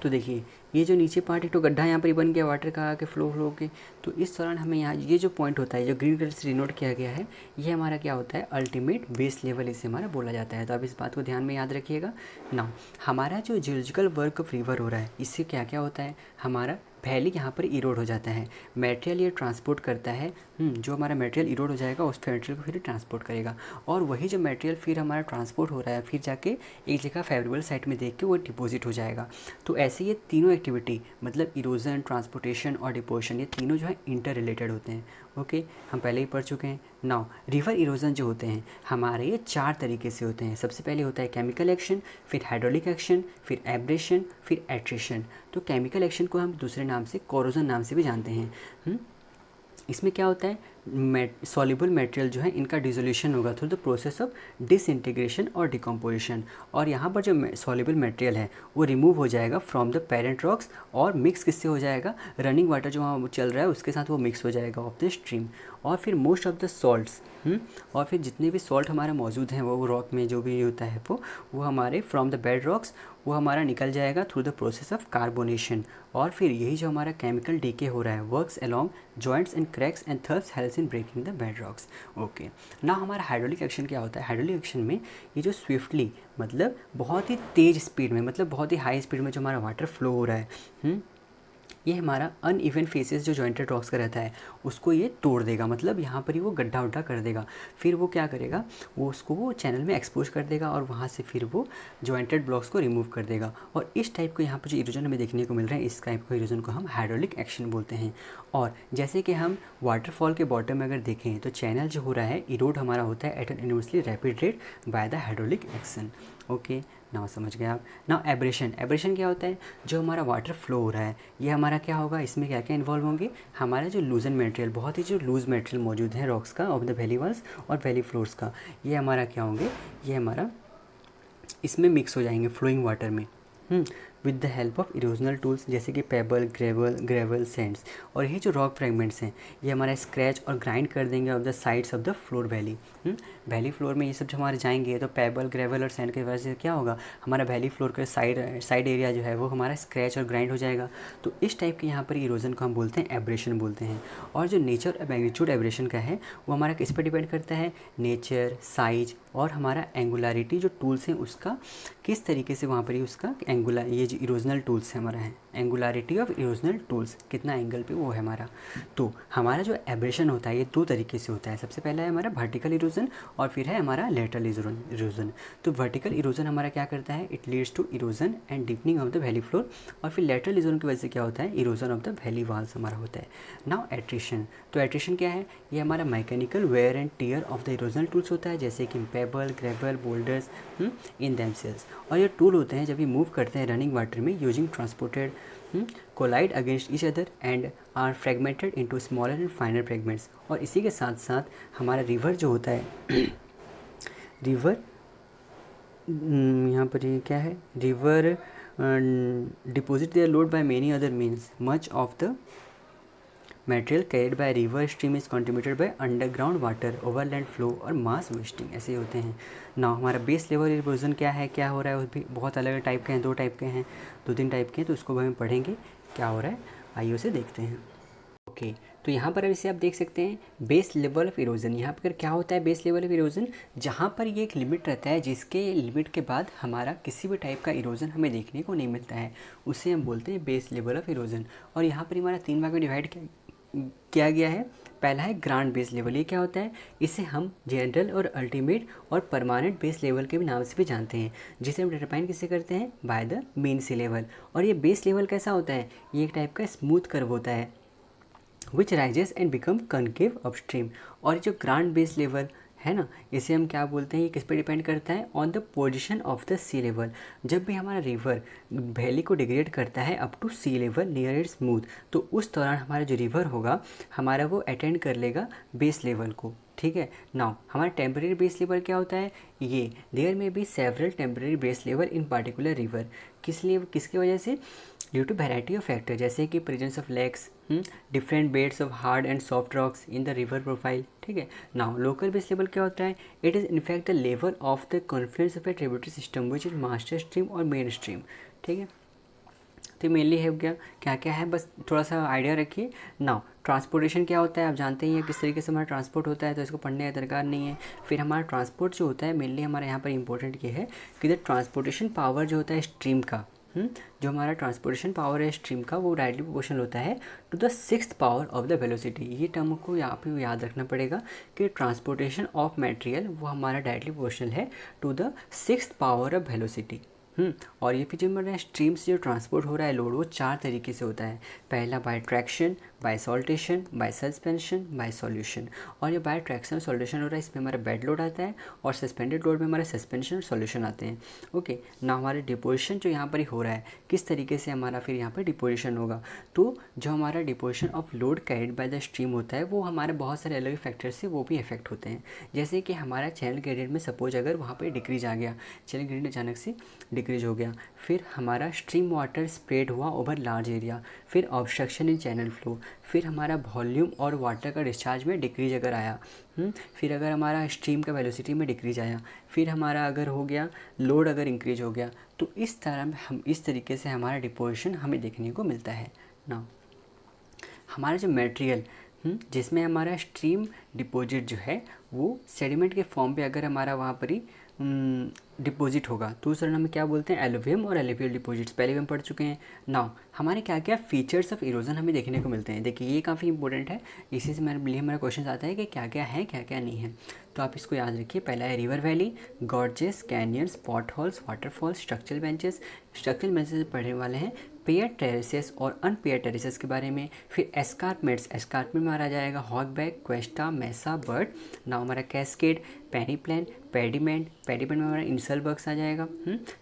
तो देखिए ये जो नीचे पार्ट एक तो गड्ढा यहाँ पर बन गया वाटर का आके फ्लो के, तो इस दौरान हमें यहाँ ये जो पॉइंट होता है जो ग्रीन कलर से डिनोट किया गया है, ये हमारा क्या होता है अल्टीमेट बेस लेवल, इसे हमारा बोला जाता है। तो आप इस बात को ध्यान में याद रखिएगा ना। हमारा जो जियोलॉजिकल वर्क ऑफ रिवर हो रहा है, इससे क्या क्या होता है, हमारा वैली यहाँ पर इरोड हो जाता है, मटेरियल ये ट्रांसपोर्ट करता है, जो हमारा मटेरियल इरोड हो जाएगा उस मटेरियल को फिर ट्रांसपोर्ट करेगा, और वही जो मटेरियल फिर हमारा ट्रांसपोर्ट हो रहा है फिर जाके एक जगह फेवरेबल साइट में देख के वो डिपॉजिट हो जाएगा। तो ऐसे ये तीनों एक्टिविटी मतलब इरोजन, ट्रांसपोर्टेशन और डिपोजिशन, ये तीनों जो है इंटर रिलेटेड होते हैं। ओके हम पहले ही पढ़ चुके हैं। नाउ रिवर इरोजन जो होते हैं हमारे ये 4 तरीके से होते हैं। सबसे पहले होता है केमिकल एक्शन, फिर हाइड्रोलिक एक्शन, फिर एब्रेशन, फिर एट्रिशन। तो केमिकल एक्शन को हम दूसरे नाम से कोरोजन नाम से भी जानते हैं। इसमें क्या होता है, सॉल्युबल मटेरियल जो है इनका डिसोल्यूशन होगा through the process of disintegration और डिकम्पोजिशन, और यहाँ पर जो सॉल्युबल मटेरियल है वो रिमूव हो जाएगा फ्रॉम द पेरेंट रॉक्स, और मिक्स किससे हो जाएगा, रनिंग वाटर जो वहाँ चल रहा है उसके साथ वो मिक्स हो जाएगा ऑफ द स्ट्रीम। और फिर मोस्ट ऑफ द सॉल्ट्स, और फिर जितने भी सॉल्ट हमारे मौजूद हैं वो रॉक में जो भी होता है वो हमारे फ्रॉम द बेड रॉक्स वो हमारा निकल जाएगा through the process of carbonation. और फिर यही जो हमारा केमिकल डीके हो रहा है works along joints and cracks and thus helps in breaking the bedrocks. Okay ना हमारा हाइड्रोलिक एक्शन क्या होता है, हाइड्रोलिक एक्शन में ये जो स्विफ्टली मतलब बहुत ही तेज़ स्पीड में, मतलब बहुत ही हाई स्पीड में जो हमारा वाटर फ्लो हो रहा है, ये हमारा अनइवन फेसेस जो जॉइंटेड रॉक्स का रहता है उसको ये तोड़ देगा, मतलब यहाँ पर ही वो गड्ढा उड्ढा कर देगा। फिर वो क्या करेगा, वो उसको वो चैनल में एक्सपोज कर देगा और वहाँ से फिर वो जॉइंटेड ब्लॉक्स को रिमूव कर देगा। और इस टाइप को यहाँ पर जो इरोजन हमें देखने को मिल रहा है, इस टाइप को इरोजन को हम हाइड्रोलिक एक्शन बोलते हैं। और जैसे कि हम वाटरफॉल के बॉटम में अगर देखें तो चैनल जो हो रहा है इरोड हमारा होता है at an inversely rapid rate by the hydraulic action. Okay, now समझ गए आप। नाउ एब्रेशन, एब्रेशन क्या होता है, जो हमारा वाटर फ्लो हो रहा है ये हमारा क्या होगा, इसमें क्या क्या इन्वॉल्व होंगे, हमारा जो लूजन मटेरियल, बहुत ही जो लूज मटेरियल मौजूद है रॉक्स का ऑफ द वैली वॉल्स और वैली फ्लोर्स का, ये हमारा क्या होंगे, ये हमारा इसमें मिक्स हो जाएंगे फ्लोइंग वाटर में with the help of erosional tools जैसे कि पेबल, ग्रेवल, सैंड्स। और ये जो रॉक फ्रेगमेंट्स हैं ये हमारा स्क्रैच और ग्राइंड कर देंगे of the sides of the floor valley. Valley floor में ये सब जो हमारे जाएंगे तो पेबल, ग्रेवल और सैंड की वजह से क्या होगा, हमारा वैली फ्लोर का साइड एरिया जो है वो हमारा स्क्रैच और ग्राइंड हो जाएगा। तो इस टाइप के यहाँ पर इरोजन को हम बोलते हैं एब्रेशन बोलते हैं। और जो नेचर और मैग्नीट्यूड एब्रेशन का है वो हमारा किस पर डिपेंड करता है, नेचर, साइज और हमारा एंगुलरिटी जो टूल्स हैं उसका किस तरीके से वहाँ पर ही उसका ये जो इरोजनल टूल्स है हमारा है, एंगुलरिटी ऑफ इरोजनल टूल्स कितना एंगल पे वो है हमारा। तो हमारा जो एब्रेशन होता है ये दो तरीके से होता है। सबसे पहला है हमारा वर्टिकल इरोजन और फिर है हमारा लेटरल इरोजन। तो वर्टिकल इरोजन हमारा क्या करता है, it leads to erosion and deepening of the valley floor. और फिर लेटरल इरोजन की वजह से क्या होता है, erosion of the valley walls हमारा होता है। नाउ एट्रिशन, तो एट्रिशन क्या है, ये हमारा mechanical wear and tear of the erosional tools होता है जैसे कि pebble, gravel, boulders in themselves. और ये टूल होते हैं जब ये मूव करते हैं रनिंग वाटर में using transported collide against each other and are fragmented into smaller and finer fragments. और इसी के साथ साथ हमारा रिवर जो होता है रिवर यहाँ पर ये क्या है, river deposit their load by many other means much of the material carried by river stream is contributed by underground water, overland flow और मास वेस्टिंग, ऐसे होते हैं ना। हमारा बेस लेवल इरोजन क्या है, क्या हो रहा है, उस भी बहुत अलग अलग टाइप के हैं, दो टाइप के हैं, दो तीन टाइप के हैं, तो उसको भी हम पढ़ेंगे क्या हो रहा है, आइए उसे देखते हैं। ओके, तो यहाँ पर इसे आप देख सकते हैं बेस लेवल ऑफ इरोजन। यहाँ पर क्या होता है बेस लेवल ऑफ इरोजन, जहाँ पर ये एक लिमिट रहता है जिसके लिमिट के बाद हमारा किसी भी टाइप का इरोजन हमें देखने को नहीं मिलता है, उसे हम बोलते हैं बेस लेवल ऑफ इरोजन। और यहाँ पर हमारा 3 भाग में डिवाइड किया गया है। पहला है ग्रांड बेस लेवल, ये क्या होता है, इसे हम जनरल और अल्टीमेट और परमानेंट बेस लेवल के भी नाम से भी जानते हैं, जिसे हम डिटरमाइन किससे करते हैं, by the mean sea level. और ये बेस लेवल कैसा होता है, ये एक टाइप का स्मूथ कर्व होता है which rises and become concave upstream. और जो ग्रांड बेस लेवल है ना, इसे हम क्या बोलते हैं, ये किस पे डिपेंड करता है, on the position of the sea level. जब भी हमारा रिवर वैली को डिग्रेड करता है up to sea level near it smooth, तो उस दौरान हमारा जो रिवर होगा हमारा वो अटेंड कर लेगा बेस लेवल को, ठीक है। नाउ हमारा टेम्परेरी बेस लेवल क्या होता है, ये there may be several temporary base level in particular river, किस लिए, किसकी वजह से, due to variety of factor जैसे कि presence of lakes, different beds of hard and soft rocks in the river profile, ठीक है। नाउ लोकल बेस लेवल क्या होता है, it is in fact the level of the confluence of a tributary system which is master stream और main stream, ठीक है। तो mainly है क्या क्या क्या है, बस थोड़ा सा आइडिया रखिए। नाउ ट्रांसपोर्टेशन क्या होता है, आप जानते ही हैं किस तरीके से हमारा ट्रांसपोर्ट होता है, तो इसको पढ़ने का दरकार नहीं है। फिर हमारा ट्रांसपोर्ट जो होता है मेनली हमारे यहाँ पर इंपॉर्टेंट ये है कि द ट्रांसपोर्टेशन पावर जो होता है स्ट्रीम का, जो हमारा ट्रांसपोर्टेशन पावर है स्ट्रीम का, वो डायरेक्टली प्रोपोर्शनल होता है to the 6th power of the velocity. ये टर्म को यहाँ पे याद रखना पड़ेगा कि ट्रांसपोर्टेशन ऑफ मटेरियल वो हमारा डायरेक्टली प्रोपोर्शनल है to the 6th power of velocity. और ये फिर जो हमारा स्ट्रीम से जो ट्रांसपोर्ट हो रहा है लोड, वो 4 तरीके से होता है। पहला by traction, by saltation, by suspension, by solution. और ये बाय ट्रैक्शन सॉल्यूशन हो रहा है, इसमें हमारा बेड लोड आता है और सस्पेंडेड लोड में हमारा सस्पेंशन और सॉल्यूशन आते हैं। ओके, ना हमारे डिपोजिशन जो यहाँ पर ही हो रहा है किस तरीके से हमारा फिर यहाँ पर डिपोजिशन होगा, तो जो हमारा deposition of load carried by the stream होता है वो हमारे बहुत सारे अलग फैक्टर से वो भी इफेक्ट होते हैं। जैसे कि हमारा चैनल ग्रेडियंट में सपोज अगर वहाँ पर डिक्रीज आ गया, चैनल ग्रेडियंट अचानक से डिक्रीज हो गया, फिर हमारा स्ट्रीम वाटर स्प्रेड हुआ ओवर लार्ज एरिया, फिर ऑब्स्ट्रक्शन इन चैनल फ्लो, फिर हमारा वॉल्यूम और वाटर का डिस्चार्ज में डिक्रीज अगर आया, फिर अगर हमारा स्ट्रीम का वेलोसिटी में डिक्रीज आया, फिर हमारा अगर हो गया लोड अगर इंक्रीज हो गया, तो इस तरह हम इस तरीके से हमारा डिपोजिशन हमें देखने को मिलता है ना। हमारा जो मटेरियल जिसमें हमारा स्ट्रीम डिपॉजिट जो है वो सेडिमेंट के फॉर्म पे अगर हमारा वहाँ पर ही डिपॉजिट होगा तो उस चरण हमें क्या बोलते हैं, एलुवियम और एलुवियल डिपॉजिट्स, पहले भी हम पढ़ चुके हैं। नाउ हमारे क्या क्या फीचर्स ऑफ इरोजन हमें देखने को मिलते हैं। देखिए ये काफ़ी इंपॉर्टेंट है, इसी से मेरे लिए हमारा क्वेश्चन आता है कि क्या क्या है क्या क्या नहीं है, तो आप इसको याद रखिए। पहला है river valley, gorges, canyons, pot holes, waterfalls, structural benches. Structural benches पढ़ने वाले हैं पेयर टेरेसेस और अनपेयर टेरेसेस के बारे में। फिर एस्कारपमेंट्स, एस्कारपमेंट में आ जाएगा हॉगबैक, क्वेस्टा, मेसा, बर्ड। नाउ हमारा कैस्केड, पेनीप्लेन, पेडिमेंट, पेडिमेंट में हमारा इंसलबर्ग्स आ जाएगा।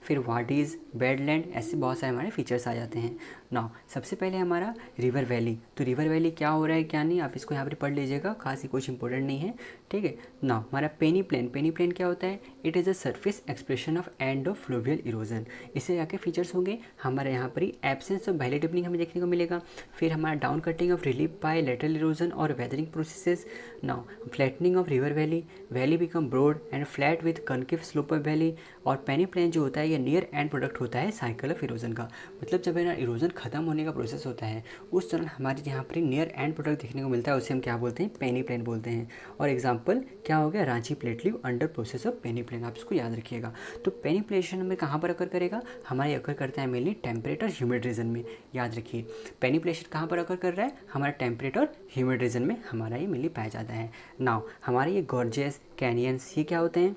फिर वाडीज़, बेडलैंड, ऐसे बहुत सारे हमारे फीचर्स आ जाते हैं। नाउ सबसे पहले हमारा रिवर वैली, तो रिवर वैली क्या हो रहा है क्या नहीं, आप इसको यहाँ पर पढ़ लीजिएगा, खास ही कुछ इंपॉर्टेंट नहीं है, ठीक है। नाउ हमारा पेनीप्लेन, पेनीप्लेन क्या होता है, it is a surface expression of end of fluvial erosion. इससे क्या क्या फीचर्स होंगे, हमारे यहाँ पर ही एब्सेंस ऑफ वैली डिपनिंग हमें देखने को मिलेगा। फिर हमारा down cutting of relief by lateral erosion और weathering processes. Now flattening of river valley, valley become broad and flat with concave slope of valley. और पेनीप्लेन जो होता है ये नियर एंड प्रोडक्ट होता है साइकिल ऑफ इरोजन का, मतलब जब ना इरोजन खत्म होने का प्रोसेस होता है उस दौरान हमारे यहाँ पर नियर एंड प्रोडक्ट देखने को मिलता है, उसे हम क्या बोलते हैं, पेनीप्लेन बोलते हैं। और एग्जाम्पल क्या हो गया, Ranchi plate leave under process of peneplain, आप इसको याद रखिएगा। तो पेनीप्लेशन में कहाँ पर अकर करेगा, हमारे अकर करता है मेनली टेम्परेट और ह्यूमिड रीजन में, याद रखिए। पेनीप्लेशन कहाँ पर अकर कर रहा है, हमारा टेम्परेट और ह्यूमिड रीजन में हमारा ये मेनली पाया जाता है। नाउ हमारे ये गॉर्जेस, कैनियंस, ये क्या होते हैं,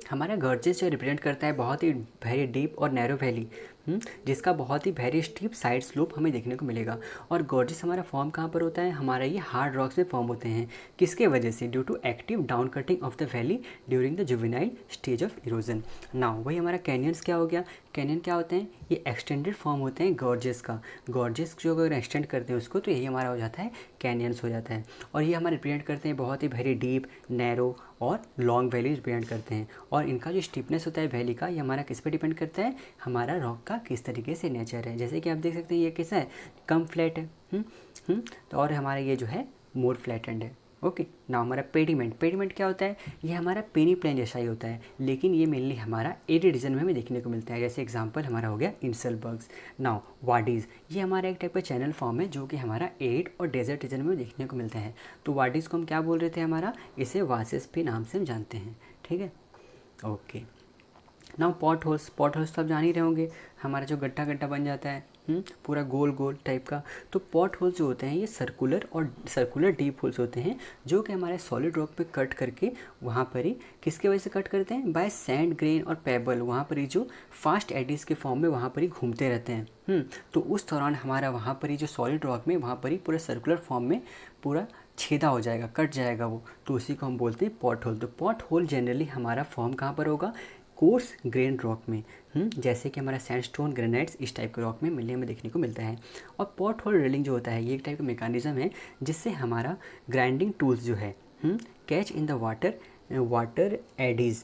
हमारा गॉर्जेस जो रिप्रेजेंट करता है बहुत ही वेरी डीप और नैरो वैली, जिसका बहुत ही वेरी स्टीप साइड स्लोप हमें देखने को मिलेगा। और गॉर्जेस हमारा फॉर्म कहाँ पर होता है, हमारा ये हार्ड रॉक्स में फॉर्म होते हैं, किसके वजह से, due to active down cutting of the valley during the juvenile stage of erosion. Now वही हमारा कैनियंस क्या हो गया, कैनियन क्या होते हैं, ये एक्सटेंडेड फॉर्म होते हैं गॉर्जेस का, गॉर्जेस जो अगर एक्सटेंड करते हैं उसको तो यही हमारा हो जाता है कैनियंस हो जाता है। और ये हमारे रिप्रेजेंट करते हैं बहुत ही वेरी डीप, नैरो और लॉन्ग वैली रिप्रेजेंट करते हैं। और इनका जो स्टीपनेस होता है वैली का, ये हमारा किस पर डिपेंड करता है, हमारा रॉक का किस तरीके से नेचर है। जैसे कि आप देख सकते हैं ये कैसा है, कम फ्लैट है, तो और हमारा ये जो है मोर फ्लैटेंड है। ओके, ना हमारा पेडिमेंट, पेडिमेंट क्या होता है, ये हमारा पेनीप्लेन जैसा ही होता है, लेकिन ये मेनली हमारा एरिड रीजन में हमें देखने को मिलता है। जैसे एग्जांपल हमारा हो गया इंसलबर्ग्स। नाउ वाडीज़, ये हमारा एक टाइप का चैनल फॉर्म है जो कि हमारा एरिड और डेजर्ट रीजन में देखने को मिलता है। तो वाडीज़ को हम क्या बोल रहे थे, हमारा इसे वासेस भी नाम से हम जानते हैं, ठीक है। Okay, now pot holes, pot holes तो आप जान ही रहे होंगे, हमारा जो गड्ढा गड्ढा बन जाता है पूरा गोल गोल टाइप का। तो पॉट होल्स जो होते हैं ये सर्कुलर डीप होल्स होते हैं जो कि हमारे सॉलिड रॉक पे कट करके वहाँ पर ही किसके वजह से कट करते हैं, बाय सैंड ग्रेन और पेबल, वहाँ पर ही जो फास्ट एडिस के फॉर्म में वहाँ पर ही घूमते रहते हैं। तो उस दौरान हमारा वहाँ पर ही जो सॉलिड रॉक में वहाँ पर ही पूरा सर्कुलर फॉर्म में पूरा छेदा हो जाएगा, कट जाएगा वो, तो उसी को हम बोलते हैं पॉट होल। तो पॉट होल जनरली हमारा फॉर्म कहाँ पर होगा, कोर्स ग्रेन रॉक में, जैसे कि हमारा सैंडस्टोन, ग्रेनाइट्स, इस टाइप के रॉक में मिलने में देखने को मिलता है। और पॉट होल ड्रिलिंग जो होता है ये एक टाइप का मैकेनिज्म है जिससे हमारा ग्राइंडिंग टूल्स जो है catch in the water eddies,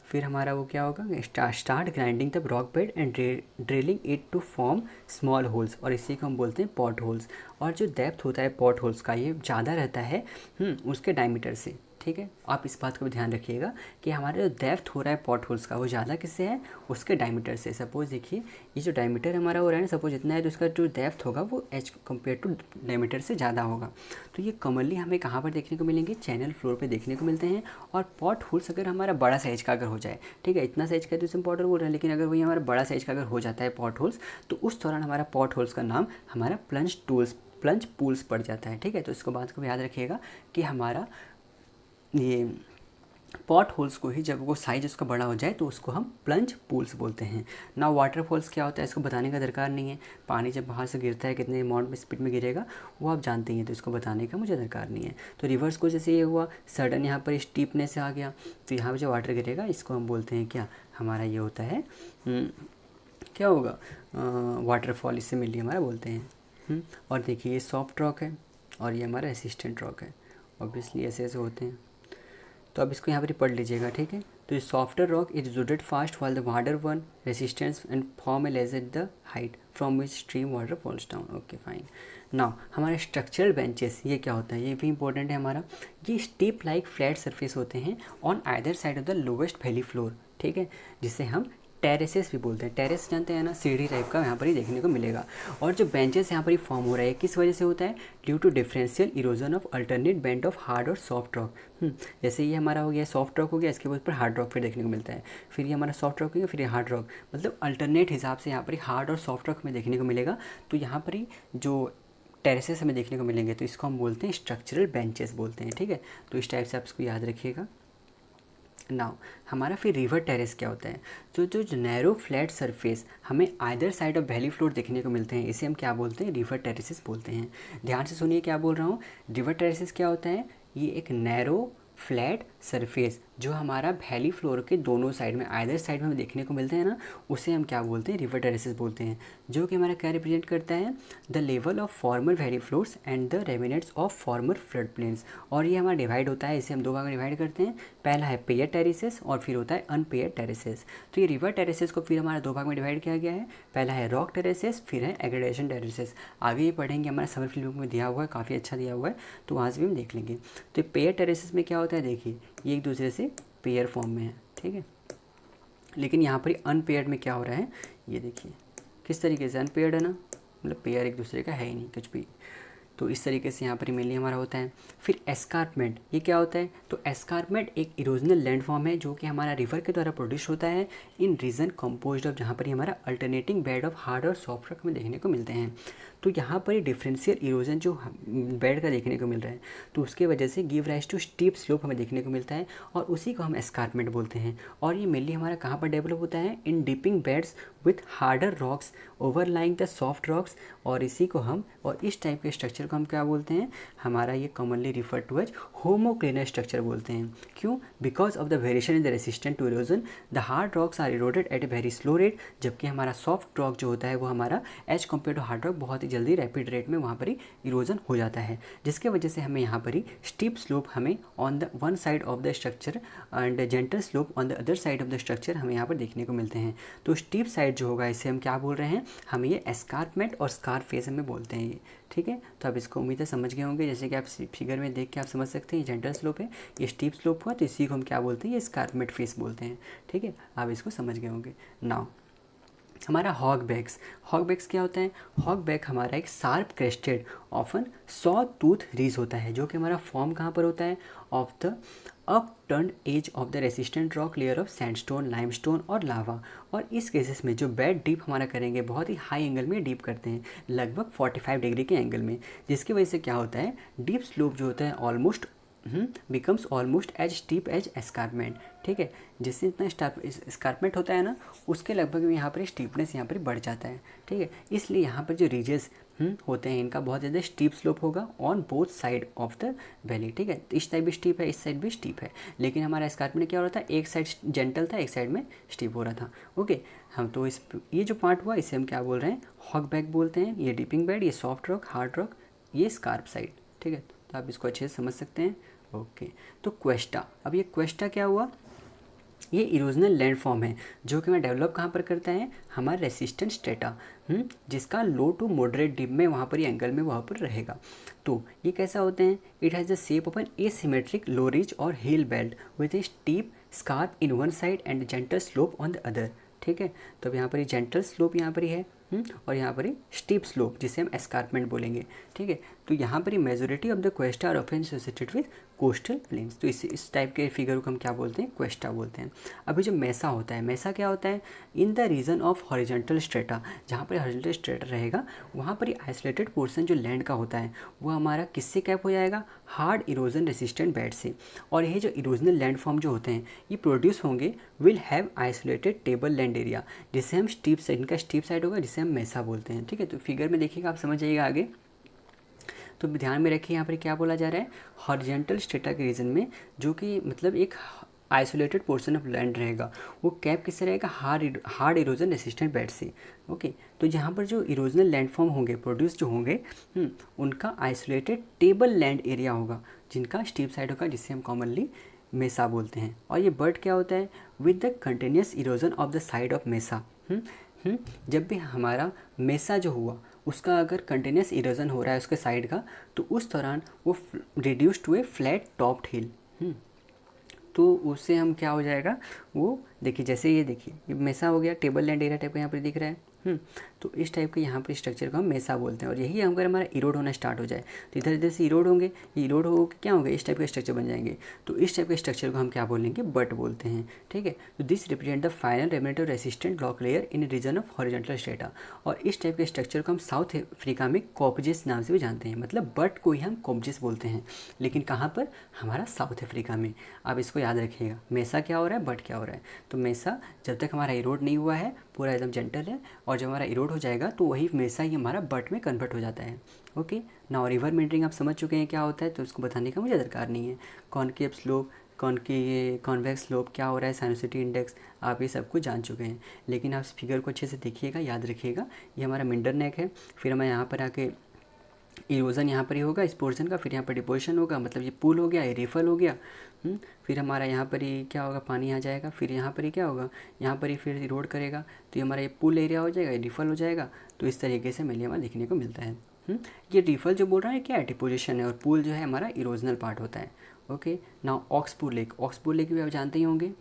फिर हमारा वो क्या होगा, start grinding the rock bed and drilling it to form small holes, और इसी को हम बोलते हैं पॉट होल्स। और जो डेप्थ होता है पॉट होल्स का ये ज़्यादा रहता है उसके डायमीटर से, ठीक है। आप इस बात का भी ध्यान रखिएगा कि हमारा जो डेप्थ हो रहा है पॉट होल्स का वो ज़्यादा किससे है, उसके डायमीटर से। सपोज देखिए ये जो डायमीटर हमारा हो रहा है ना, सपोज इतना है तो इसका जो डेप्थ होगा वो एच कंपेयर टू डायमीटर से ज़्यादा होगा। तो ये कॉमनली हमें कहाँ पर देखने को मिलेंगे, चैनल फ्लोर पे देखने को मिलते हैं। और पॉट होल्स अगर हमारा बड़ा साइज का अगर हो जाए, ठीक है, इतना साइज का तो इसमें पॉट होल बोल रहे हैं, लेकिन अगर वही हमारा बड़ा साइज का अगर हो जाता है पॉट होल्स, तो उस दौरान हमारा पॉट होल्स का नाम हमारा प्लंज पूल्स पड़ जाता है, ठीक है। तो इसको बात को याद रखिएगा कि हमारा ये पॉट होल्स को ही जब वो साइज उसका बड़ा हो जाए तो उसको हम प्लंज पूल्स बोलते हैं। ना वाटरफॉल्स क्या होता है इसको बताने का दरकार नहीं है, पानी जब बाहर से गिरता है कितने अमाउंट में स्पीड में गिरेगा वो आप जानते हैं, तो इसको बताने का मुझे दरकार नहीं है। तो रिवर्स को जैसे ये हुआ सडन यहाँ पर स्टीपनेस आ गया, तो यहाँ पर जो वाटर गिरेगा इसको हम बोलते हैं क्या, हमारा ये होता है क्या होगा, वाटरफॉल, इससे मिली हमारा बोलते हैं। और देखिए ये सॉफ्ट रॉक है और ये हमारा रेसिस्टेंट रॉक है, ऑब्वियसली ऐसे ऐसे होते हैं। तो अब इसको यहाँ पर पढ़ लीजिएगा, ठीक है। तो softer rock is rotate fast while the harder one resistance and form A less at the height from which stream water falls down. Okay fine. Now हमारे स्ट्रक्चरल बेंचेस, ये क्या होता है, ये भी इंपॉर्टेंट है हमारा। ये स्टीप लाइक फ्लैट सरफेस होते हैं on either side of the lowest valley floor, ठीक है, जिसे हम टेरेसेस भी बोलते हैं। टेरेस जानते हैं ना, सीढ़ी टाइप का यहाँ पर ही देखने को मिलेगा। और जो बेंचेस यहाँ पर ही फॉर्म हो रहा है किस वजह से होता है, due to differential erosion of alternate bend of hard और सॉफ्ट रॉक। जैसे ये हमारा हो गया सॉफ्ट रॉक हो गया, इसके ऊपर हार्ड रॉक फिर देखने को मिलता है, फिर ये हमारा सॉफ्ट रॉक हो गया, फिर ये हार्ड रॉक, मतलब अल्टरनेट हिसाब से यहाँ पर हार्ड और सॉफ्ट रॉक में देखने को मिलेगा। तो यहाँ पर ही जो टेरेसेस हमें देखने को मिलेंगे तो इसको हम बोलते हैं स्ट्रक्चरल बेंचेस बोलते हैं, ठीक है। तो इस टाइप से आप इसको याद रखिएगा। नाउ हमारा फिर रिवर टेरेस क्या होता है, तो जो नैरो फ्लैट सरफेस हमें either side of valley floor देखने को मिलते हैं, इसे हम क्या बोलते हैं, रिवर टेरेसेस बोलते हैं। ध्यान से सुनिए क्या बोल रहा हूँ। रिवर टेरेसेस क्या होता है, ये एक नैरो फ्लैट सरफेस जो हमारा वैली फ्लोर के दोनों साइड में आइदर साइड में हमें देखने को मिलते हैं ना, उसे हम क्या बोलते हैं, रिवर टेरेसेस बोलते हैं। जो कि हमारा क्या रिप्रेजेंट करता है, the level of former valley floors and the remnants of former flood plains. और ये हमारा डिवाइड होता है, इसे हम दो भाग में डिवाइड करते हैं। पहला है पेयर टेरेसेस और फिर होता है अनपेयर टेरेसेस। तो ये रिवर टेरेसेस को फिर हमारा दो भाग में डिवाइड किया गया है। पहला है रॉक टेरेसेस, फिर है एग्रेडेशन टेरेसेस। आगे ये पढ़ेंगे, हमारा समर फिल्म बुक में दिया हुआ है, काफ़ी अच्छा दिया हुआ है, तो वहाँ से भी हम देख लेंगे। तो पेयर टेरेसेस में क्या होता है, देखिए ये एक दूसरे से पेयर फॉर्म में है, ठीक है। लेकिन यहाँ पर अनपेयर्ड में क्या हो रहा है, ये देखिए किस तरीके से अनपेयर्ड है ना, मतलब पेयर एक दूसरे का है ही नहीं कुछ भी। तो इस तरीके से यहाँ पर मेनली हमारा होता है। फिर एस्कारपमेंट, ये क्या होता है, तो एस्कारपमेंट एक इरोजनल लैंडफॉर्म है जो कि हमारा रिवर के द्वारा प्रोड्यूस होता है इन रीजन कंपोज्ड ऑफ, जहाँ पर हमारा अल्टरनेटिंग बेड ऑफ हार्ड और सॉफ्ट रॉक में देखने को मिलते हैं। तो यहाँ पर डिफरेंशियल इरोजन जो बेड का देखने को मिल रहा है, तो उसके वजह से give rise to steep slope हमें देखने को मिलता है, और उसी को हम एस्कारपमेंट बोलते हैं। और ये मेनली हमारा कहाँ पर डेवलप होता है, in dipping beds with harder rocks overlying the soft rocks. और इसी को हम, और इस टाइप के स्ट्रक्चर को हम क्या बोलते हैं, हमारा ये commonly refer to as homoclinal structure बोलते हैं। क्यों, because of the variation in the resistant to erosion, the hard rocks are eroded at a very slow rate, जबकि हमारा सॉफ्ट रॉक जो होता है वो हमारा as compare to hard rock बहुत ही जल्दी रैपिड रेट में वहाँ पर ही इरोजन हो जाता है, जिसके वजह से हमें यहाँ पर ही स्टीप स्लोप हमें on the one side of the structure and gentle slope on the other side of the structure हमें यहाँ पर देखने को मिलते हैं। तो स्टीप साइड जो होगा इसे हम क्या बोल रहे हैं, हम ये एस्कारपमेंट और स्कार फेस में बोलते हैं ये, ठीक है। तो आप इसको उम्मीद है समझ गए होंगे, जैसे कि आप फिगर में देख के आप समझ सकते हैं, जेंटल स्लोप है, ये स्टीप स्लोप हुआ, तो इसी को हम क्या बोलते हैं, ये एस्कारपमेंट फेस बोलते हैं, ठीक है। आप इसको समझ गए होंगे। नाउ हमारा हॉगबैक्स, हॉगबैक्स क्या होता है, हॉगबैक हमारा एक sharp crested often saw tooth ridge होता है, जो कि हमारा फॉर्म कहाँ पर होता है, of the up turn edge of the resistant rock layer of sandstone, limestone और लावा। और इस केसेस में जो बेड डीप हमारा करेंगे बहुत ही हाई एंगल में डीप करते हैं, लगभग 45 डिग्री के एंगल में, जिसकी वजह से क्या होता है, डीप स्लोप जो होता है almost becomes almost as steep as escarpment, ठीक है। जिससे इतना एस्कारपमेंट होता है ना, उसके लगभग यहाँ पर स्टीपनेस यहाँ पर बढ़ जाता है, ठीक है। इसलिए यहाँ पर जो रीजेस होते हैं इनका बहुत ज़्यादा स्टीप स्लोप होगा on both side of the valley, ठीक है। इस साइड भी स्टीप है, इस साइड भी स्टीप है, लेकिन हमारा एस्कारपमेंट क्या हो रहा था, एक साइड जेंटल था, एक साइड में स्टीप हो रहा था, ओके। हम तो ये जो पार्ट हुआ इसे हम क्या बोल रहे हैं, हॉगबैक बोलते हैं। ये डिपिंग बेड, ये सॉफ्ट रॉक, हार्ड रॉक, ये स्कार्प साइड, ठीक है। तो आप इसको अच्छे से समझ सकते हैं, ओके। तो क्वेस्टा, अब ये क्वेस्टा क्या हुआ, ये इरोजनल लैंडफॉर्म है जो कि मैं डेवलप कहाँ पर करता है, हमारा रेसिस्टेंट स्ट्रेटा, जिसका लो टू मॉडरेट डिप में वहाँ पर ही एंगल में वहाँ पर रहेगा। तो ये कैसा होते हैं, it has the shape of an asymmetric low ridge और hill belt with a steep scarp in one side and gentle slope on the other, ठीक है। तो अब यहाँ पर ही जेंटल स्लोप यहाँ पर ही है, और यहाँ पर ही स्टीप स्लोप जिसे हम एस्कारपमेंट बोलेंगे, ठीक है। तो यहाँ पर ही majority of the cuesta are often associated with coastal plains. तो इस टाइप के फिगर को हम क्या बोलते हैं, क्वेस्टा बोलते हैं। अभी जो मेसा होता है, मेसा क्या होता है, in the region of horizontal strata, जहाँ पर हॉरिजॉन्टल स्ट्रेटा रहेगा वहाँ पर ही आइसोलेटेड पोर्शन जो लैंड का होता है वो हमारा किससे कैप हो जाएगा, हार्ड इरोजन रेसिस्टेंट बेड से। और ये जो इरोजनल लैंडफॉर्म जो होते हैं ये प्रोड्यूस होंगे will have isolated table land area, जिसे हम स्टीप साइड, इनका स्टीप साइड होगा जिसे हम मेसा बोलते हैं, ठीक है। तो फिगर में देखिएगा, आप समझ जाइएगा आगे। तो ध्यान में रखिए यहाँ पर क्या बोला जा रहा है, हॉरिजॉन्टल स्ट्रेटा के रीजन में जो कि मतलब एक आइसोलेटेड पोर्शन ऑफ लैंड रहेगा वो कैप किससे रहेगा, हार्ड इरोजन रेसिस्टेंट बेड से, ओके। तो जहाँ पर जो इरोजनल लैंडफॉर्म होंगे प्रोड्यूस जो होंगे उनका आइसोलेटेड टेबल लैंड एरिया होगा जिनका स्टीप साइड होगा, जिससे हम कॉमनली मेसा बोलते हैं। और ये बर्ड क्या होता है, with the continuous erosion of the side of mesa. जब भी हमारा मेसा जो हुआ उसका अगर कंटिन्यूस इरोजन हो रहा है उसके साइड का, तो उस दौरान वो reduce to a flat topped hill. तो उससे हम क्या हो जाएगा, वो देखिए जैसे ये देखिए ये मेसा हो गया, टेबल लैंड एरिया टाइप का यहाँ पर दिख रहा है। तो इस टाइप के यहाँ पर स्ट्रक्चर को हम मेसा बोलते हैं। और यही अगर हमारा इरोड होना स्टार्ट हो जाए तो इधर इधर से इरोड होंगे, ये इरोड हो के क्या होंगे, इस टाइप के स्ट्रक्चर बन जाएंगे। तो इस टाइप के स्ट्रक्चर को हम क्या बोलेंगे, बट बोलते हैं। ठीक है, तो this represent the final remnant of resistant block layer in region of horizontal strata. और इस टाइप के स्ट्रक्चर को हम साउथ अफ्रीका में कॉपजेस नाम से भी जानते हैं, मतलब बट को ही हम कॉपजेस बोलते हैं, लेकिन कहाँ पर, हमारा साउथ अफ्रीका में। आप इसको याद रखिएगा, मेसा क्या हो रहा है, बट क्या हो रहा है। तो मेसा जब तक हमारा इरोड नहीं हुआ है पूरा एकदम जेंटल है, और जब हमारा इरोड हो जाएगा तो वही मेसा ही हमारा बट में कन्वर्ट हो जाता है। ओके नाउ रिवर मेंडरिंग आप समझ चुके हैं क्या होता है, तो उसको बताने का मुझे दरकार नहीं है। कॉनकेव स्लोप, कॉन्वेक्स स्लोप क्या हो रहा है, साइनोसिटी इंडेक्स, आप ये सब कुछ जान चुके हैं। लेकिन आप इस फिगर को अच्छे से देखिएगा, याद रखिएगा। ये हमारा मिंडर नेक है, फिर हमें यहाँ पर आके इरोजन यहाँ पर ही होगा इस पोर्शन का, फिर यहाँ पर डिपोजिशन होगा, मतलब ये पूल हो गया, ये रिफल हो गया। फिर हमारा यहाँ पर ही क्या होगा, पानी आ जाएगा, फिर यहाँ पर ही क्या होगा, यहाँ पर ही फिर इरोड करेगा, तो ये हमारा ये पूल एरिया हो जाएगा, ये रिफल हो जाएगा। तो इस तरीके से मेनली हमारा देखने को मिलता है। ये रिफल जो बोल रहा है क्या है, डिपोजिशन है, और पूल जो है हमारा इरोजनल पार्ट होता है। ओके नाउ ऑक्सबोर लेक, ऑक्सबोर लेक भी आप जानते ही होंगे।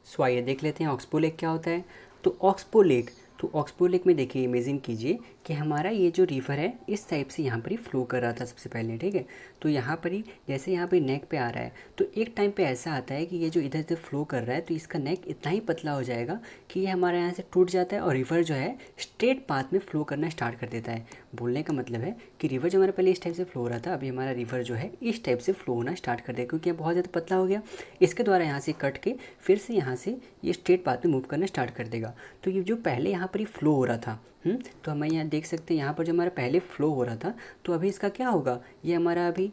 सो आइए देख लेते हैं ऑक्सबोर लेक क्या होता है। तो ऑक्सबोर लेक, तो ऑक्सबोर लेक में देखिए, इमेजिन कीजिए कि हमारा ये जो रिवर है इस टाइप से यहाँ पर ही फ्लो कर रहा था सबसे पहले। ठीक है, तो यहाँ पर ही जैसे यहाँ पर नेक पे आ रहा है, तो एक टाइम पे ऐसा आता है कि ये जो इधर इधर फ्लो कर रहा है तो इसका नेक इतना ही पतला हो जाएगा कि ये हमारे यहाँ से टूट जाता है, और रिवर जो है स्ट्रेट पाथ में फ्लो करना स्टार्ट कर देता है। बोलने का मतलब है कि रिवर जो हमारा पहले इस टाइप से फ्लो हो रहा था, अभी हमारा रिवर जो है इस टाइप से फ्लो होना स्टार्ट कर देगा, क्योंकि ये बहुत ज़्यादा पतला हो गया। इसके द्वारा यहाँ से कट के फिर से यहाँ से ये स्ट्रेट पाथ में मूव करना स्टार्ट कर देगा। तो ये जो पहले यहाँ पर ही फ्लो हो रहा था, तो हम यहाँ देख सकते हैं, यहाँ पर जो हमारा पहले फ्लो हो रहा था, तो अभी इसका क्या होगा, ये हमारा अभी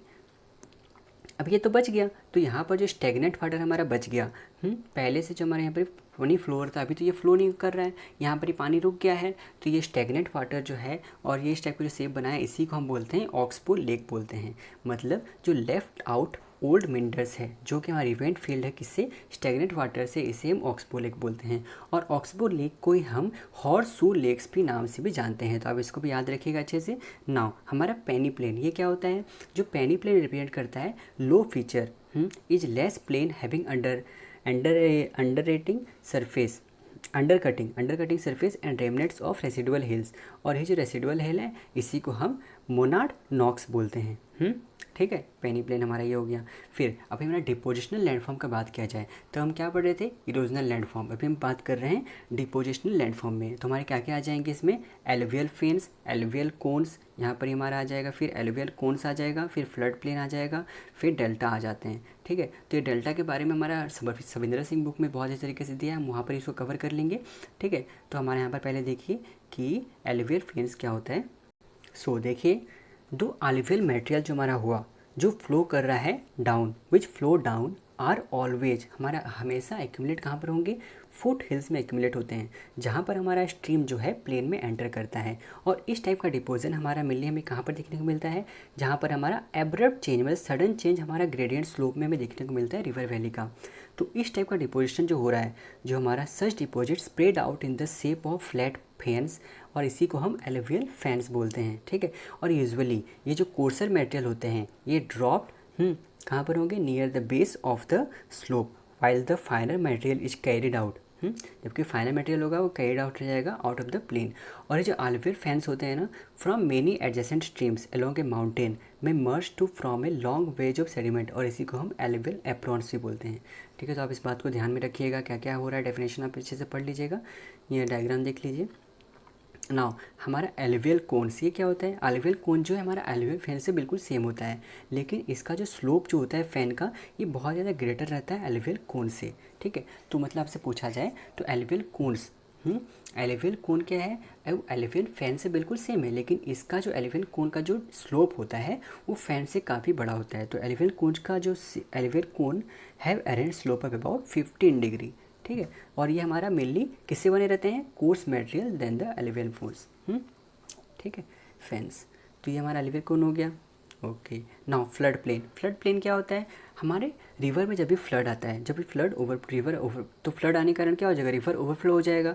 ये तो बच गया। तो यहाँ पर जो स्टेगनेंट वाटर हमारा बच गया, पहले से जो हमारे यहाँ पर पानी फ्लो हो रहा था, अभी तो ये फ्लो नहीं कर रहा है, यहाँ पर ही पानी रुक गया है। तो ये स्टेगनेंट वाटर जो है और ये इस टाइप का जो शेप बनाया, इसी को हम बोलते हैं ऑक्सबोर लेक बोलते हैं। मतलब जो लेफ्ट आउट ओल्ड मिंडर्स है, जो कि हमारा इवेंट फील्ड है किससे, स्टेगनेंट वाटर से, इसे हम ऑक्सबोर लेक बोलते हैं। और ऑक्सबोर लेक को ही हम हॉर्सशू लेक्स भी नाम से भी जानते हैं, तो आप इसको भी याद रखिएगा अच्छे से। नाउ हमारा पेनी प्लेन, ये क्या होता है, जो पेनी प्लेन रिप्रेजेंट करता है low featureless plain having undulating surface, undercutting surface and remnants of residual hills. और ये जो रेसिडुअल हिल है इसी को हम मोनार्ड नॉक्स बोलते हैं। ठीक है, पेनी प्लेन हमारा ये हो गया। फिर अभी हमारा डिपोजिशनल लैंडफॉर्म का बात किया जाए तो हम क्या पढ़ रहे थे, इरोजनल लैंडफॉर्म। अभी हम बात कर रहे हैं डिपोजिशनल लैंडफॉर्म में। तो हमारे क्या क्या आ जाएंगे इसमें, एलुवियल फेन्स, एलुवियल कोन्स, यहाँ पर हमारा आ जाएगा, फिर एलुवियल कोन्स आ जाएगा, फिर फ्लड प्लेन आ जाएगा, फिर डेल्टा आ जाते हैं। ठीक है, तो ये डेल्टा के बारे में हमारा सविंदर सिंह बुक में बहुत अच्छे तरीके से दिया है, हम वहाँ पर इसको कवर कर लेंगे। ठीक है, तो हमारे यहाँ पर पहले देखिए कि एलुवियल फेन्स क्या होता है। सो देखिए, दो एलुवियल मटेरियल जो हमारा हुआ, जो फ्लो कर रहा है down, which flow down are always, हमारा हमेशा एक्यूमुलेट कहाँ पर होंगे, फुट हिल्स में एक्यूमुलेट होते हैं, जहाँ पर हमारा स्ट्रीम जो है प्लेन में एंटर करता है। और इस टाइप का डिपोजन हमारा मिलने हमें कहाँ पर देखने को मिलता है, जहाँ पर हमारा एब्रप्ट चेंज, मतलब सडन चेंज हमारा ग्रेडियंट स्लोप में हमें देखने को मिलता है रिवर वैली का। तो इस टाइप का डिपोजिशन जो हो रहा है, जो हमारा such deposit spread out in the shape of flat fans, और इसी को हम एलुवियल फैंस बोलते हैं। ठीक है, और यूजुअली ये जो कोर्सर मटेरियल होते हैं ये ड्रॉप्ड कहाँ पर होंगे, near the base of the slope, while the final material is carried out, जबकि फाइनल मटेरियल होगा वो कैरिड आउट हो जाएगा आउट ऑफ द प्लेन। और ये जो एलुवियल फैंस होते हैं ना, from many adjacent streams along a mountain में merge to from a long wedge of sediment, और इसी को हम एलुवियल एप्रॉन्स भी बोलते हैं। ठीक है, तो आप इस बात को ध्यान में रखिएगा, क्या क्या हो रहा है, डेफिनेशन आप अच्छे से पढ़ लीजिएगा, ये डायग्राम देख लीजिए। नाउ हमारा एलुवियल कोन्स, ये क्या होता है, एलुवियल कोन जो है हमारा एलुवियल फैन से बिल्कुल सेम होता है, लेकिन इसका जो स्लोप जो होता है फैन का, ये बहुत ज़्यादा ग्रेटर रहता है एलुवियल कोन से। ठीक है, तो मतलब आपसे पूछा जाए तो एलुवियल कोन्स, एलुवियल कोन क्या है, एलुवियल फैन से बिल्कुल सेम है, लेकिन इसका जो एलुवियल कोन का जो स्लोप होता है वो फैन से काफ़ी बड़ा होता है। तो एलुवियल कोन का जो alluvial cone have arrange slope of about 15 degree. ठीक है, और ये हमारा मेनली किससे बने रहते हैं, coarse material than the alluvial force. ठीक है, फैंस, तो ये हमारा एलुवियल कोन हो गया। Okay, now flood plain, flood plain क्या होता है, हमारे रिवर में जब भी फ्लड आता है, जब भी फ्लड ओवर रिवर ओवर, तो फ्लड आने के कारण क्या हो जाएगा, रिवर ओवरफ्लो हो जाएगा।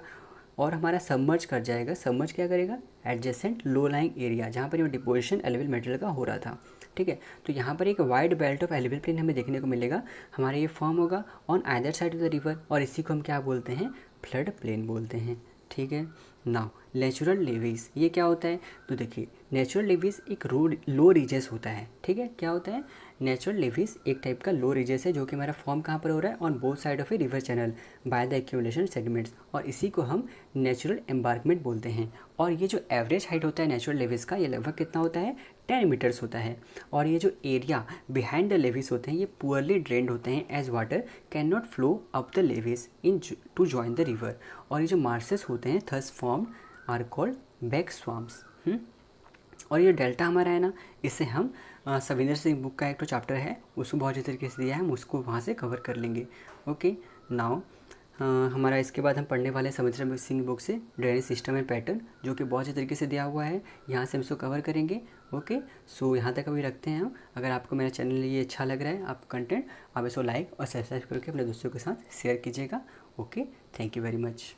और हमारा सबमर्ज कर जाएगा। सबमर्ज क्या करेगा? एडजेसेंट लो लाइंग एरिया, जहाँ पर ये डिपोजिशन एलुवियल मेटेरियल का हो रहा था, ठीक है। तो यहाँ पर एक wide belt of alluvial plain हमें देखने को मिलेगा, हमारा ये फॉर्म होगा on either side of the river, और इसी को हम क्या बोलते हैं? फ्लड प्लेन बोलते हैं, ठीक है। नाउ नेचुरल लेवीज, ये क्या होता है? तो देखिए नेचुरल लेवीज एक लो रीजेस होता है, ठीक है। क्या होता है? नेचुरल लेवीज एक टाइप का लो रीजेस है, जो कि हमारा फॉर्म कहाँ पर हो रहा है? On both side of a river channel by the accumulation sediments, और इसी को हम नेचुरल एम्बार्कमेंट बोलते हैं। और ये जो एवरेज हाइट होता है नेचुरल लेवीज का, ये लगभग कितना होता है? 10 मीटर्स होता है। और ये जो एरिया बिहाइंड द लेवीज होते हैं, ये पुअरली ड्रेन्ड होते हैं, as water can not flow up the levees in to join the river. और ये जो मार्सेस होते हैं thus formed are called back swamps. और ये डेल्टा हमारा है ना, इसे हम सविंदर सिंह बुक का एक तो चैप्टर है, उसको बहुत अच्छे तरीके से दिया है, हम उसको वहाँ से कवर कर लेंगे। ओके नाउ हमारा इसके बाद हम पढ़ने वाले सविंदर सिंह बुक से ड्रेनेज सिस्टम एंड पैटर्न, जो कि बहुत अच्छे तरीके से दिया हुआ है, यहाँ से हम इसको कवर करेंगे। ओके सो यहाँ तक अभी रखते हैं हम। अगर आपको मेरा चैनल ये अच्छा लग रहा है, आप कंटेंट, आप इसको लाइक और सब्सक्राइब करके अपने दोस्तों के साथ शेयर कीजिएगा। Okay thank you very much.